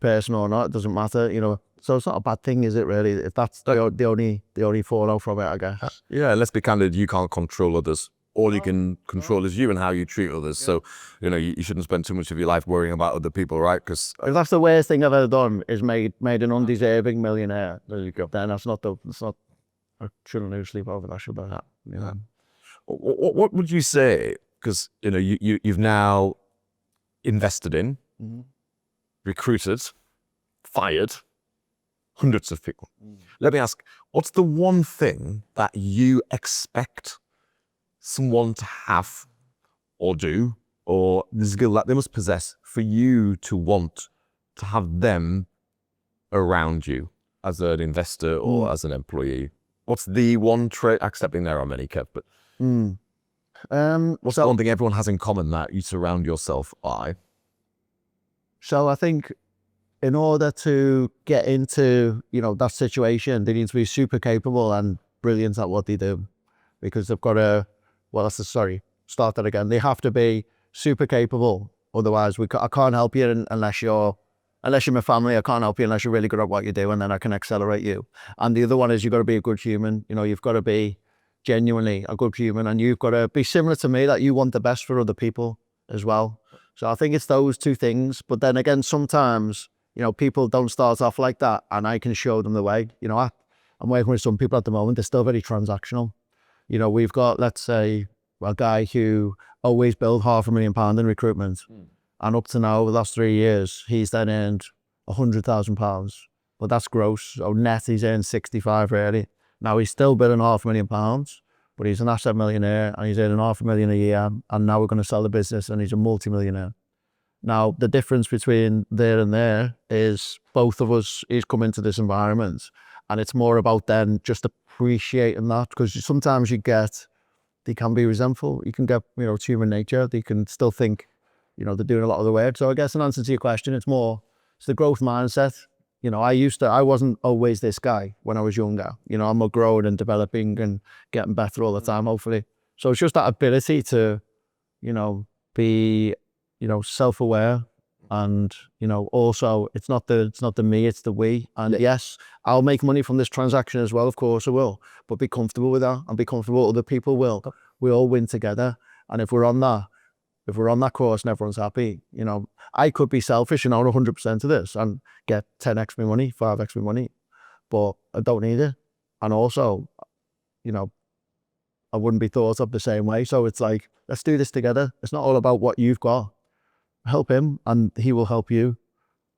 person or not. It doesn't matter, you know. So it's not a bad thing, is it really? If that's the only fallout from it, I guess. Yeah, let's be candid, you can't control others. All you can control is you and how you treat others. So, you know, you shouldn't spend too much of your life worrying about other people, right? Because if that's the worst thing I've ever done, is made an undeserving millionaire, there you go. then I shouldn't lose sleep over that, should I? Yeah. What would you say? Because, you know, you've now invested in, recruited, fired hundreds of people. Let me ask, what's the one thing that you expect someone to have or do, or the skill that they must possess for you to want to have them around you as an investor or as an employee? What's the one trait, accepting there are many, Kev, but what's the one thing everyone has in common that you surround yourself by? So I think in order to get into, you know, that situation, they need to be super capable and brilliant at what they do, because they've got to, start that again. They have to be super capable. Otherwise, I can't help you unless you're my family. I can't help you unless you're really good at what you do, and then I can accelerate you. And the other one is, you've got to be a good human. You know, you've got to be genuinely a good human, and you've got to be similar to me, that you want the best for other people as well. So I think it's those two things. But then again, sometimes, you know, people don't start off like that, and I can show them the way. You know, I'm working with some people at the moment, they're still very transactional. You know, we've got, let's say, a guy who always billed £500,000 in recruitment. And up to now, the last 3 years, he's then earned £100,000. But that's gross. So net, he's earned 65 really. Now he's still billing £500,000, but he's an asset millionaire, and he's earning £500,000 a year. And now we're going to sell the business, and he's a multi-millionaire. Now, the difference between there and there is both of us, he's come into this environment, and it's more about then just appreciating that, because sometimes they can be resentful. You can get, you know, it's human nature. They can still think, you know, they're doing a lot of the work. So I guess in answer to your question, it's the growth mindset. You know, I wasn't always this guy when I was younger. You know, I'm growing and developing and getting better all the time, hopefully. So it's just that ability to, you know, be, you know, self-aware. And, you know, also it's not the me, it's the we. And yes, I'll make money from this transaction as well, of course I will, but be comfortable with that, and be comfortable other people will. We all win together. And if we're on that course and everyone's happy, you know, I could be selfish and own 100% of this and get 10x my money, 5x my money, but I don't need it. And also, you know, I wouldn't be thought of the same way. So it's like, let's do this together. It's not all about what you've got. Help him and he will help you,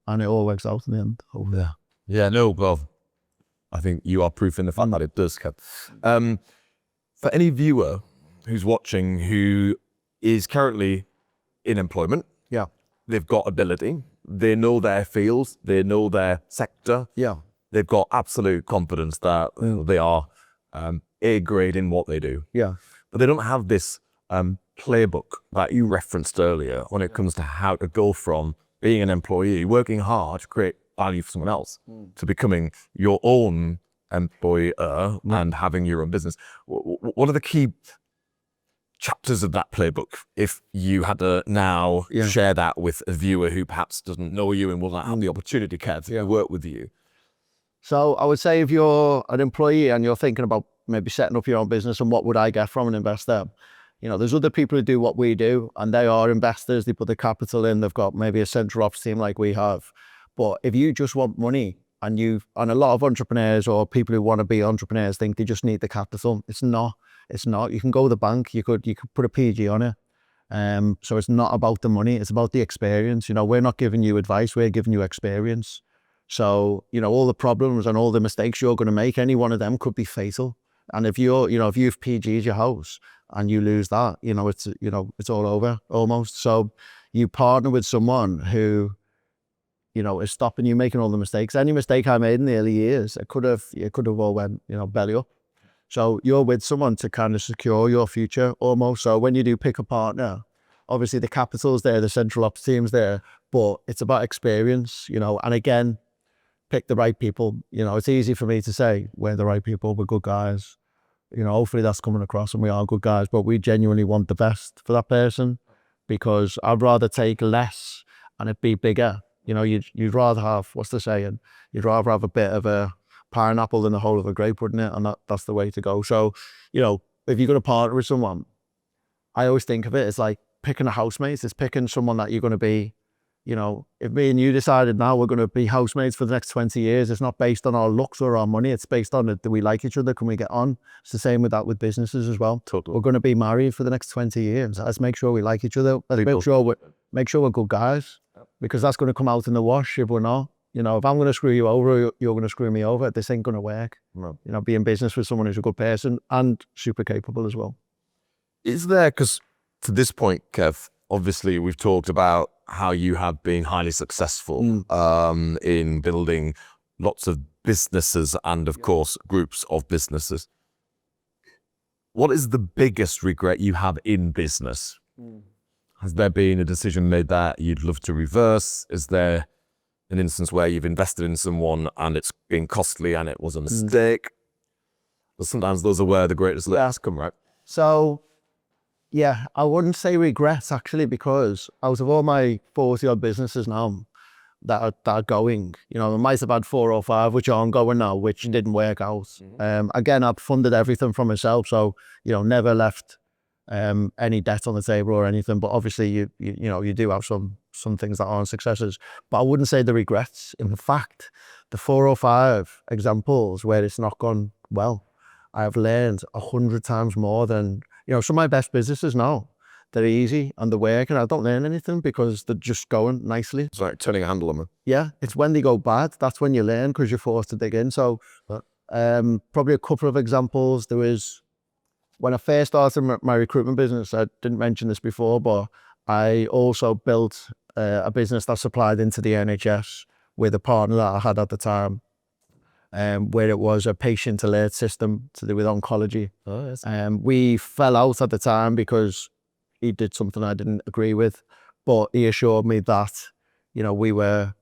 and it all works out in the end. Well, I think you are proof in the fact that it does, Kev. For any viewer who's watching who is currently in employment, they've got ability, they know their field, they know their sector. Yeah. They've got absolute confidence that they are A grade in what they do. Yeah. But they don't have this playbook that you referenced earlier when it comes to how to go from being an employee, working hard to create value for someone else, to becoming your own employer and having your own business. What are the key chapters of that playbook if you had to now share that with a viewer who perhaps doesn't know you and will not have the opportunity, Kev, to work with you? So I would say if you're an employee and you're thinking about maybe setting up your own business and what would I get from an investor, there's other people who do what we do and they are investors. They put the capital in. They've got maybe a central ops team like we have. But if you just want money and a lot of entrepreneurs or people who want to be entrepreneurs think they just need the capital. It's not. You can go to the bank. You could put a PG on it. So it's not about the money. It's about the experience. We're not giving you advice. We're giving you experience. So, all the problems and all the mistakes you're going to make, any one of them could be fatal. And if you've PG'd your house and you lose that, it's all over almost. So you partner with someone who, is stopping you making all the mistakes. Any mistake I made in the early years, it could have all went, belly up. So you're with someone to kind of secure your future almost. So when you do pick a partner, obviously the capital's there, the central ops team's there, but it's about experience, and again, pick the right people. It's easy for me to say we're the right people, we're good guys. Hopefully that's coming across and we are good guys, but we genuinely want the best for that person because I'd rather take less and it be bigger. You'd rather have, what's the saying? You'd rather have a bit of a pineapple than the whole of a grape, wouldn't it? And that's the way to go. So, if you're going to partner with someone, I always think of it as like picking a housemate. It's picking someone that you're going to be, if me and you decided now we're going to be housemates for the next 20 years, it's not based on our looks or our money. It's based on do we like each other? Can we get on? It's the same with that with businesses as well. Totally. We're going to be married for the next 20 years. Let's make sure we like each other. Let's make sure we're good guys, because that's going to come out in the wash if we're not. If I'm going to screw you over, you're going to screw me over. This ain't going to work. No. Be in business with someone who's a good person and super capable as well. Is there, because to this point, Kev, obviously we've talked about how you have been highly successful in building lots of businesses and of course groups of businesses. What is the biggest regret you have in business? Has there been a decision made that you'd love to reverse? Is there an instance where you've invested in someone and it's been costly and it was a mistake? But sometimes those are where the greatest lessons come, right? So, yeah, I wouldn't say regrets actually, because out of all my 40 odd businesses now that are going, I might have had 4 or 5 which are ongoing now, which didn't work out. Again, I've funded everything from myself, so never left any debt on the table or anything. But obviously, you do have some things that aren't successes. But I wouldn't say the regrets. In fact, the 4 or 5 examples where it's not gone well, I have learned 100 times more than some of my best businesses now. They're easy and they're working. I don't learn anything because they're just going nicely. It's like turning a handle on them. Yeah, it's when they go bad, that's when you learn, because you're forced to dig in. So probably a couple of examples. There was, when I first started my recruitment business, I didn't mention this before, but I also built a business that supplied into the NHS with a partner that I had at the time, where it was a patient alert system to do with oncology. Oh, yes. We fell out at the time because he did something I didn't agree with, but he assured me that, we were,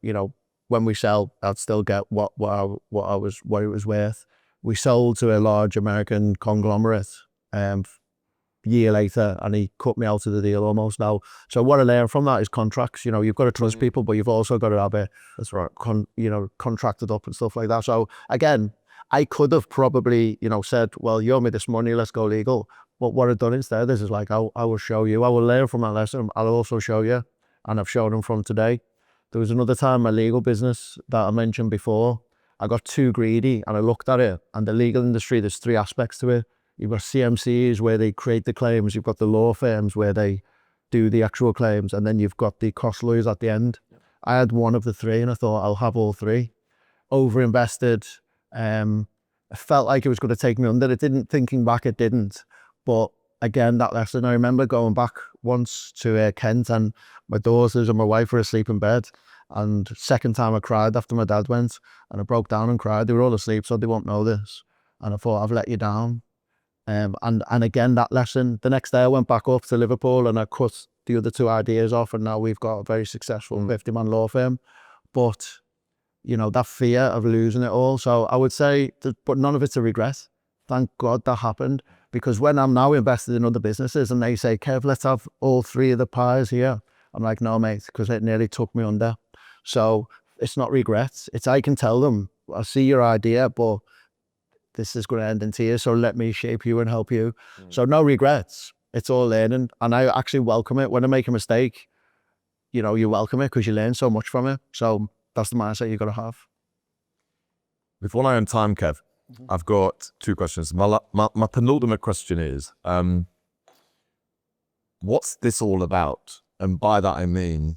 when we sell, I'd still get what it was worth. We sold to a large American conglomerate year later, and he cut me out of the deal almost now. So what I learned from that is contracts. You've got to trust people, but you've also got to have it. That's right. Contracted up and stuff like that. So again, I could have probably, said, well, you owe me this money, let's go legal. But what I've done instead is like, I will show you. I will learn from that lesson. I'll also show you. And I've shown them from today. There was another time, my legal business that I mentioned before, I got too greedy and I looked at it. And the legal industry, there's 3 aspects to it. You've got CMCs where they create the claims. You've got the law firms where they do the actual claims. And then you've got the cost lawyers at the end. I had one of the 3 and I thought I'll have all 3. Overinvested. I felt like it was going to take me under. It didn't. Thinking back, it didn't. But again, that lesson, I remember going back once to Kent and my daughters and my wife were asleep in bed. And second time I cried after my dad went, and I broke down and cried. They were all asleep, so they won't know this. And I thought, I've let you down. And again, that lesson, the next day I went back up to Liverpool and I cut the other two ideas off, and now we've got a very successful 50-man law firm. But, you know, that fear of losing it all. So I would say, but none of it's a regret. Thank God that happened, because when I'm now invested in other businesses and they say, Kev, let's have all three of the pies here, I'm like, no, mate, because it nearly took me under. So it's not regrets. It's, I can tell them, I see your idea, but this is going to end in tears, so let me shape you and help you. So no regrets. It's all learning. And I actually welcome it. When I make a mistake, you know, you welcome it because you learn so much from it. So that's the mindset you've got to have. With one eye on time, Kev, I've got two questions. My penultimate question is, what's this all about? And by that I mean,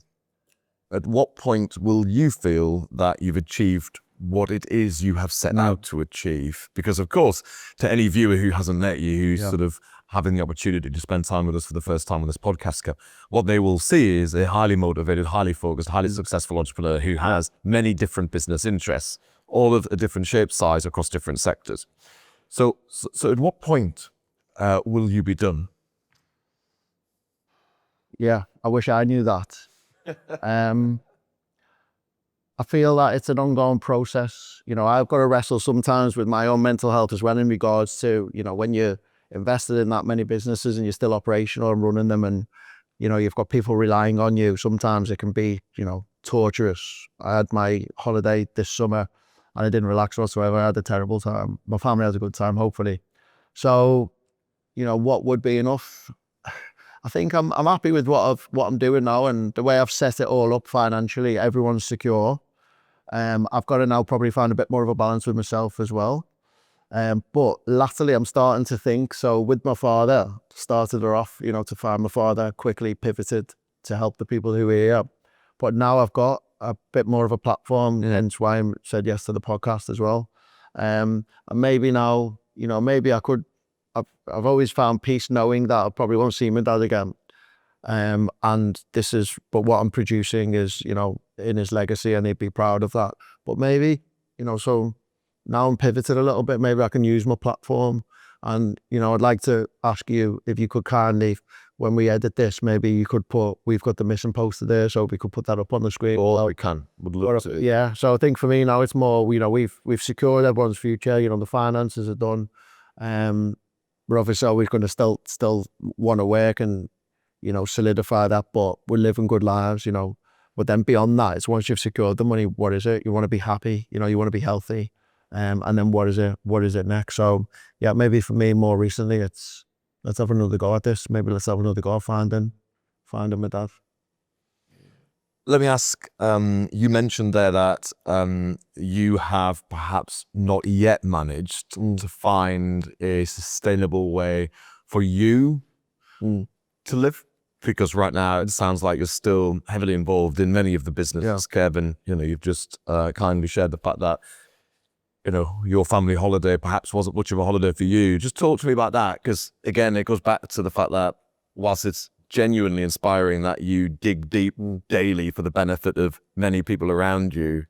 at what point will you feel that you've achieved what it is you have set out to achieve? Because of course, to any viewer who hasn't met you, who's sort of having the opportunity to spend time with us for the first time on this podcast, Kev, what they will see is a highly motivated, highly focused, highly successful entrepreneur who has many different business interests, all of a different shape, size across different sectors. So at what point will you be done? Yeah, I wish I knew that. I feel that it's an ongoing process. You know, I've got to wrestle sometimes with my own mental health as well, in regards to, you know, when you're invested in that many businesses and you're still operational and running them, and, you know, you've got people relying on you. Sometimes it can be, you know, torturous. I had my holiday this summer and I didn't relax whatsoever. I had a terrible time. My family has a good time, hopefully. So, you know, what would be enough? I think I'm happy with what I'm doing now, and the way I've set it all up financially. Everyone's secure. I've got to now probably find a bit more of a balance with myself as well. But latterly I'm starting to think, so with my father, started her off, you know, to find my father, quickly pivoted to help the people who are here. But now I've got a bit more of a platform, hence why I said yes to the podcast as well. And maybe now, you know, maybe I could, I've always found peace knowing that I probably won't see my dad again. And this is, but what I'm producing is, you know, in his legacy, and he'd be proud of that. But maybe, you know, so now I'm pivoted a little bit, maybe I can use my platform. And, you know, I'd like to ask you if you could kindly, when we edit this, maybe you could put, we've got the missing poster there, so we could put that up on the screen. Or we can, would love to. Yeah, so I think for me now it's more, you know, we've secured everyone's future, you know, the finances are done. We're obviously always going to still want to work and, you know, solidify that, but we're living good lives, you know. But then beyond that, it's once you've secured the money, what is it? You want to be happy, you know, you want to be healthy. And then what is it next? So yeah, maybe for me more recently, it's, let's have another go at this. Maybe let's have another go at finding my dad. Let me ask, you mentioned there that you have perhaps not yet managed to find a sustainable way for you to live, because right now it sounds like you're still heavily involved in many of the businesses, Kevin. You know, you've just kindly shared the fact that, you know, your family holiday perhaps wasn't much of a holiday for you. Just talk to me about that, because again, it goes back to the fact that whilst it's genuinely inspiring that you dig deep daily for the benefit of many people around you,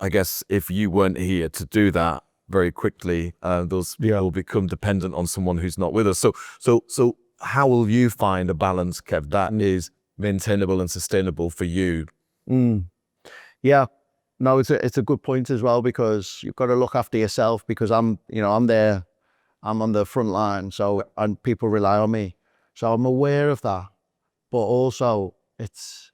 I guess if you weren't here to do that very quickly, those people become dependent on someone who's not with us. So how will you find a balance, Kev, that is maintainable and sustainable for you? Yeah, no, it's a good point as well, because you've got to look after yourself, because I'm there, I'm on the front line, so, and people rely on me. So I'm aware of that, but also it's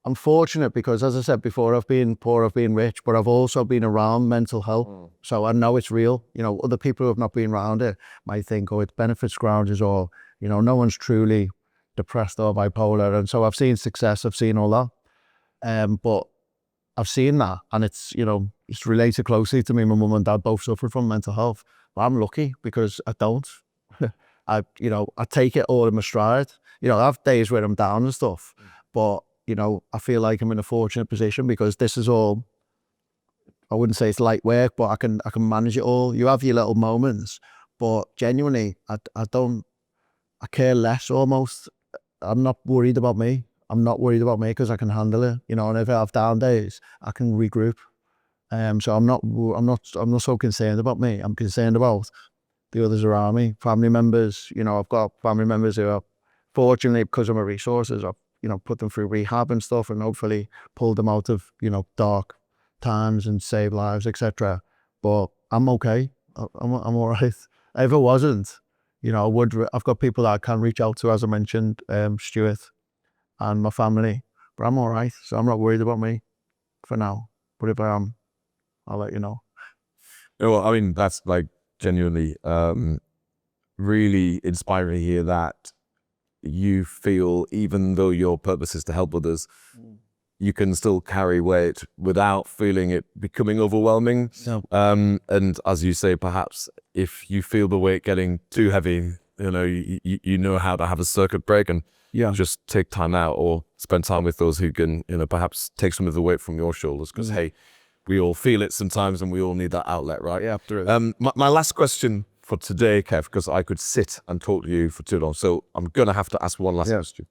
unfortunate because, as I said before, I've been poor, I've been rich, but I've also been around mental health. So I know it's real. You know, other people who have not been around it might think, oh, it's benefit scroungers, or, you know, no one's truly depressed or bipolar. And so I've seen success, I've seen all that. But I've seen that, and it's, you know, it's related closely to me. My mum and dad both suffered from mental health, but I'm lucky because I don't. I take it all in my stride. You know, I have days where I'm down and stuff, but, you know, I feel like I'm in a fortunate position because this is all, I wouldn't say it's light work, but I can manage it all. You have your little moments, but genuinely, I care less almost. I'm not worried about me. I'm not worried about me because I can handle it, you know. And if I have down days, I can regroup. So I'm not so concerned about me. I'm concerned about the others around me, family members. You know, I've got family members who are fortunately, because of my resources, I've, you know, put them through rehab and stuff, and hopefully pulled them out of, you know, dark times and save lives, etc. But I'm okay. I'm all right. If it wasn't, you know, I've got people that I can reach out to, as I mentioned, Stuart and my family. But I'm all right, so I'm not worried about me for now. But if I am, I'll let you know. Well, I mean, that's like genuinely really inspiring to hear that you feel, even though your purpose is to help others, you can still carry weight without feeling it becoming overwhelming. No. And as you say, perhaps if you feel the weight getting too heavy, you know, you know how to have a circuit break and just take time out or spend time with those who can, you know, perhaps take some of the weight from your shoulders. Because hey, we all feel it sometimes, and we all need that outlet, right? Yeah, absolutely. My last question for today, Kev, because I could sit and talk to you for too long, so I'm gonna have to ask one last question.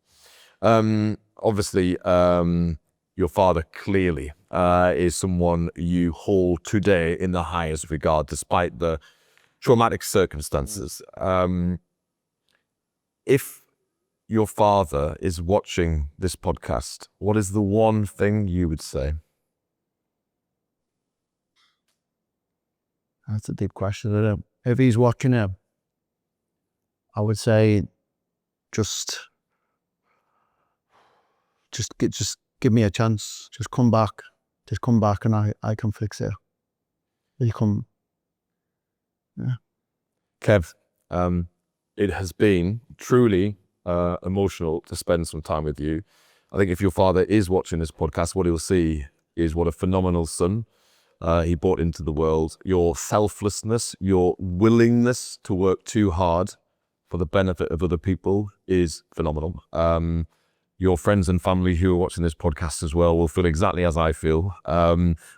Obviously, your father clearly is someone you hold today in the highest regard, despite the traumatic circumstances. If your father is watching this podcast, what is the one thing you would say? That's a deep question, isn't it? If he's watching it, I would say just give me a chance. Just come back. Just come back and I can fix it. You come. Yeah. Kev, it has been truly emotional to spend some time with you. I think if your father is watching this podcast, what he'll see is what a phenomenal son he brought into the world. Your selflessness, your willingness to work too hard for the benefit of other people is phenomenal. Your friends and family who are watching this podcast as well will feel exactly as I feel,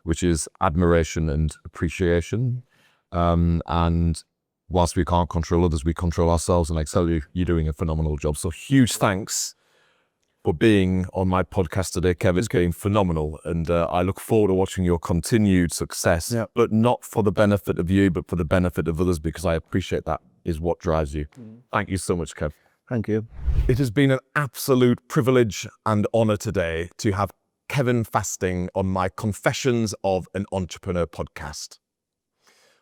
which is admiration and appreciation. And whilst we can't control others, we control ourselves. And I tell you, you're doing a phenomenal job. So huge thanks for being on my podcast today, Kev. It's getting phenomenal. And I look forward to watching your continued success, but not for the benefit of you, but for the benefit of others, because I appreciate that is what drives you. Thank you so much, Kev. Thank you. It has been an absolute privilege and honor today to have Kevin Fasting on my Confessions of an Entrepreneur podcast.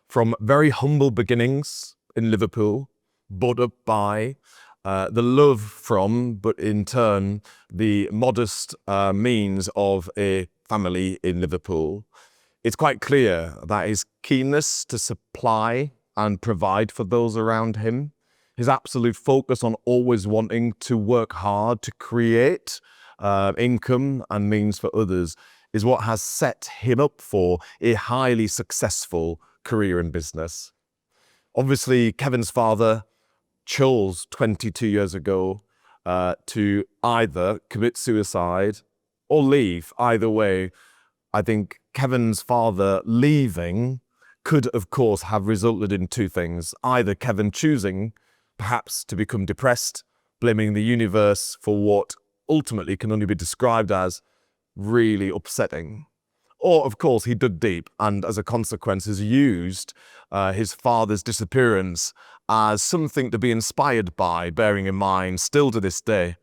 From very humble beginnings in Liverpool, brought up by the love from, but in turn, the modest means of a family in Liverpool, it's quite clear that his keenness to supply and provide for those around him, his absolute focus on always wanting to work hard to create income and means for others, is what has set him up for a highly successful career in business. Obviously, Kevin's father chose 22 years ago to either commit suicide or leave. Either way, I think Kevin's father leaving could, of course, have resulted in two things. Either Kevin choosing perhaps to become depressed, blaming the universe for what ultimately can only be described as really upsetting. Or, of course, he dug deep and, as a consequence, has used his father's disappearance as something to be inspired by, bearing in mind, still to this day,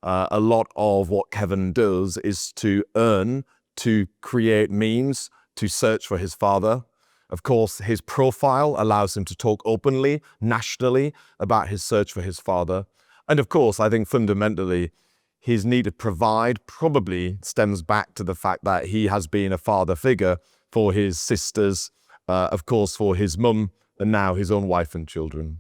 a lot of what Kevin does is to earn, to create means, to search for his father. Of course, his profile allows him to talk openly, nationally, about his search for his father. And of course, I think fundamentally, his need to provide probably stems back to the fact that he has been a father figure for his sisters, of course, for his mum, and now his own wife and children.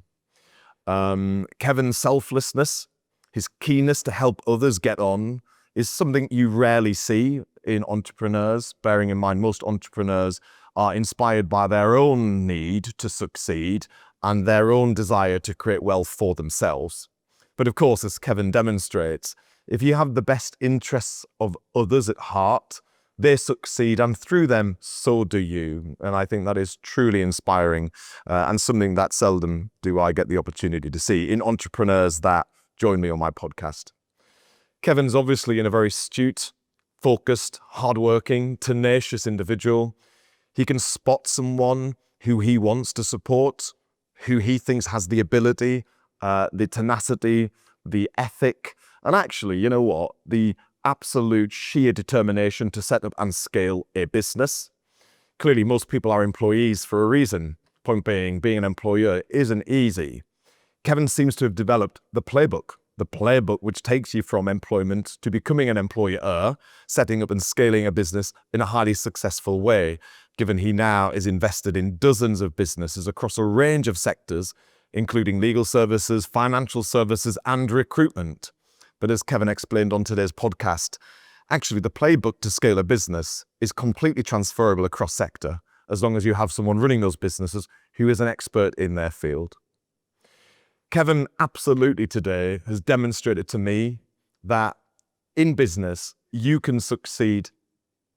Kevin's selflessness, his keenness to help others get on, is something you rarely see in entrepreneurs, bearing in mind most entrepreneurs are inspired by their own need to succeed and their own desire to create wealth for themselves. But of course, as Kevin demonstrates, if you have the best interests of others at heart, they succeed, and through them, so do you. And I think that is truly inspiring and something that seldom do I get the opportunity to see in entrepreneurs that join me on my podcast. Kevin's obviously a very astute, focused, hardworking, tenacious individual. He can spot someone who he wants to support, who he thinks has the ability, the tenacity, the ethic, and actually, you know what, the absolute sheer determination to set up and scale a business. Clearly, most people are employees for a reason. Point being an employer isn't easy. Kevin seems to have developed the playbook which takes you from employment to becoming an employer, setting up and scaling a business in a highly successful way, given he now is invested in dozens of businesses across a range of sectors, including legal services, financial services, and recruitment. But as Kevin explained on today's podcast, actually the playbook to scale a business is completely transferable across sector, as long as you have someone running those businesses who is an expert in their field. Kevin absolutely today has demonstrated to me that in business, you can succeed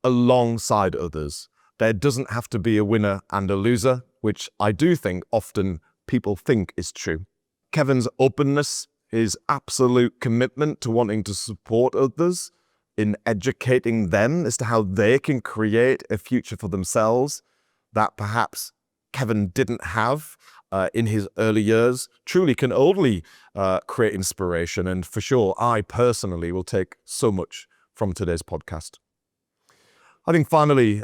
alongside others. There doesn't have to be a winner and a loser, which I do think often people think is true. Kevin's openness, his absolute commitment to wanting to support others in educating them as to how they can create a future for themselves that perhaps Kevin didn't have in his early years, truly can only create inspiration. And for sure, I personally will take so much from today's podcast. I think finally,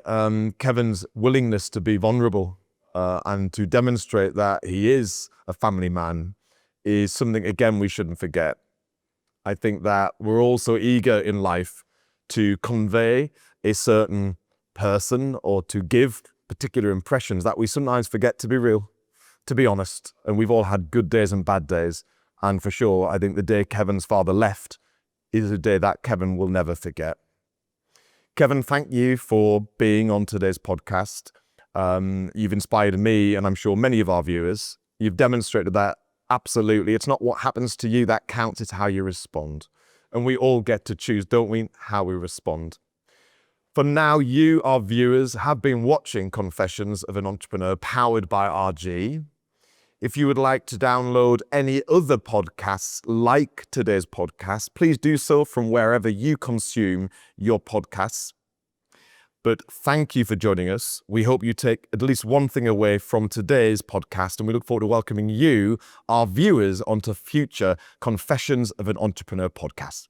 Kevin's willingness to be vulnerable and to demonstrate that he is a family man is something, again, we shouldn't forget. I think that we're also eager in life to convey a certain person or to give particular impressions that we sometimes forget to be real, to be honest. And we've all had good days and bad days. And for sure, I think the day Kevin's father left is a day that Kevin will never forget. Kevin, thank you for being on today's podcast. You've inspired me, and I'm sure many of our viewers. You've demonstrated that absolutely, it's not what happens to you that counts, it's how you respond. And we all get to choose, don't we, how we respond. For now, you, our viewers, have been watching Confessions of an Entrepreneur powered by RG. If you would like to download any other podcasts like today's podcast, please do so from wherever you consume your podcasts. But thank you for joining us. We hope you take at least one thing away from today's podcast, and we look forward to welcoming you, our viewers, onto future Confessions of an Entrepreneur podcasts.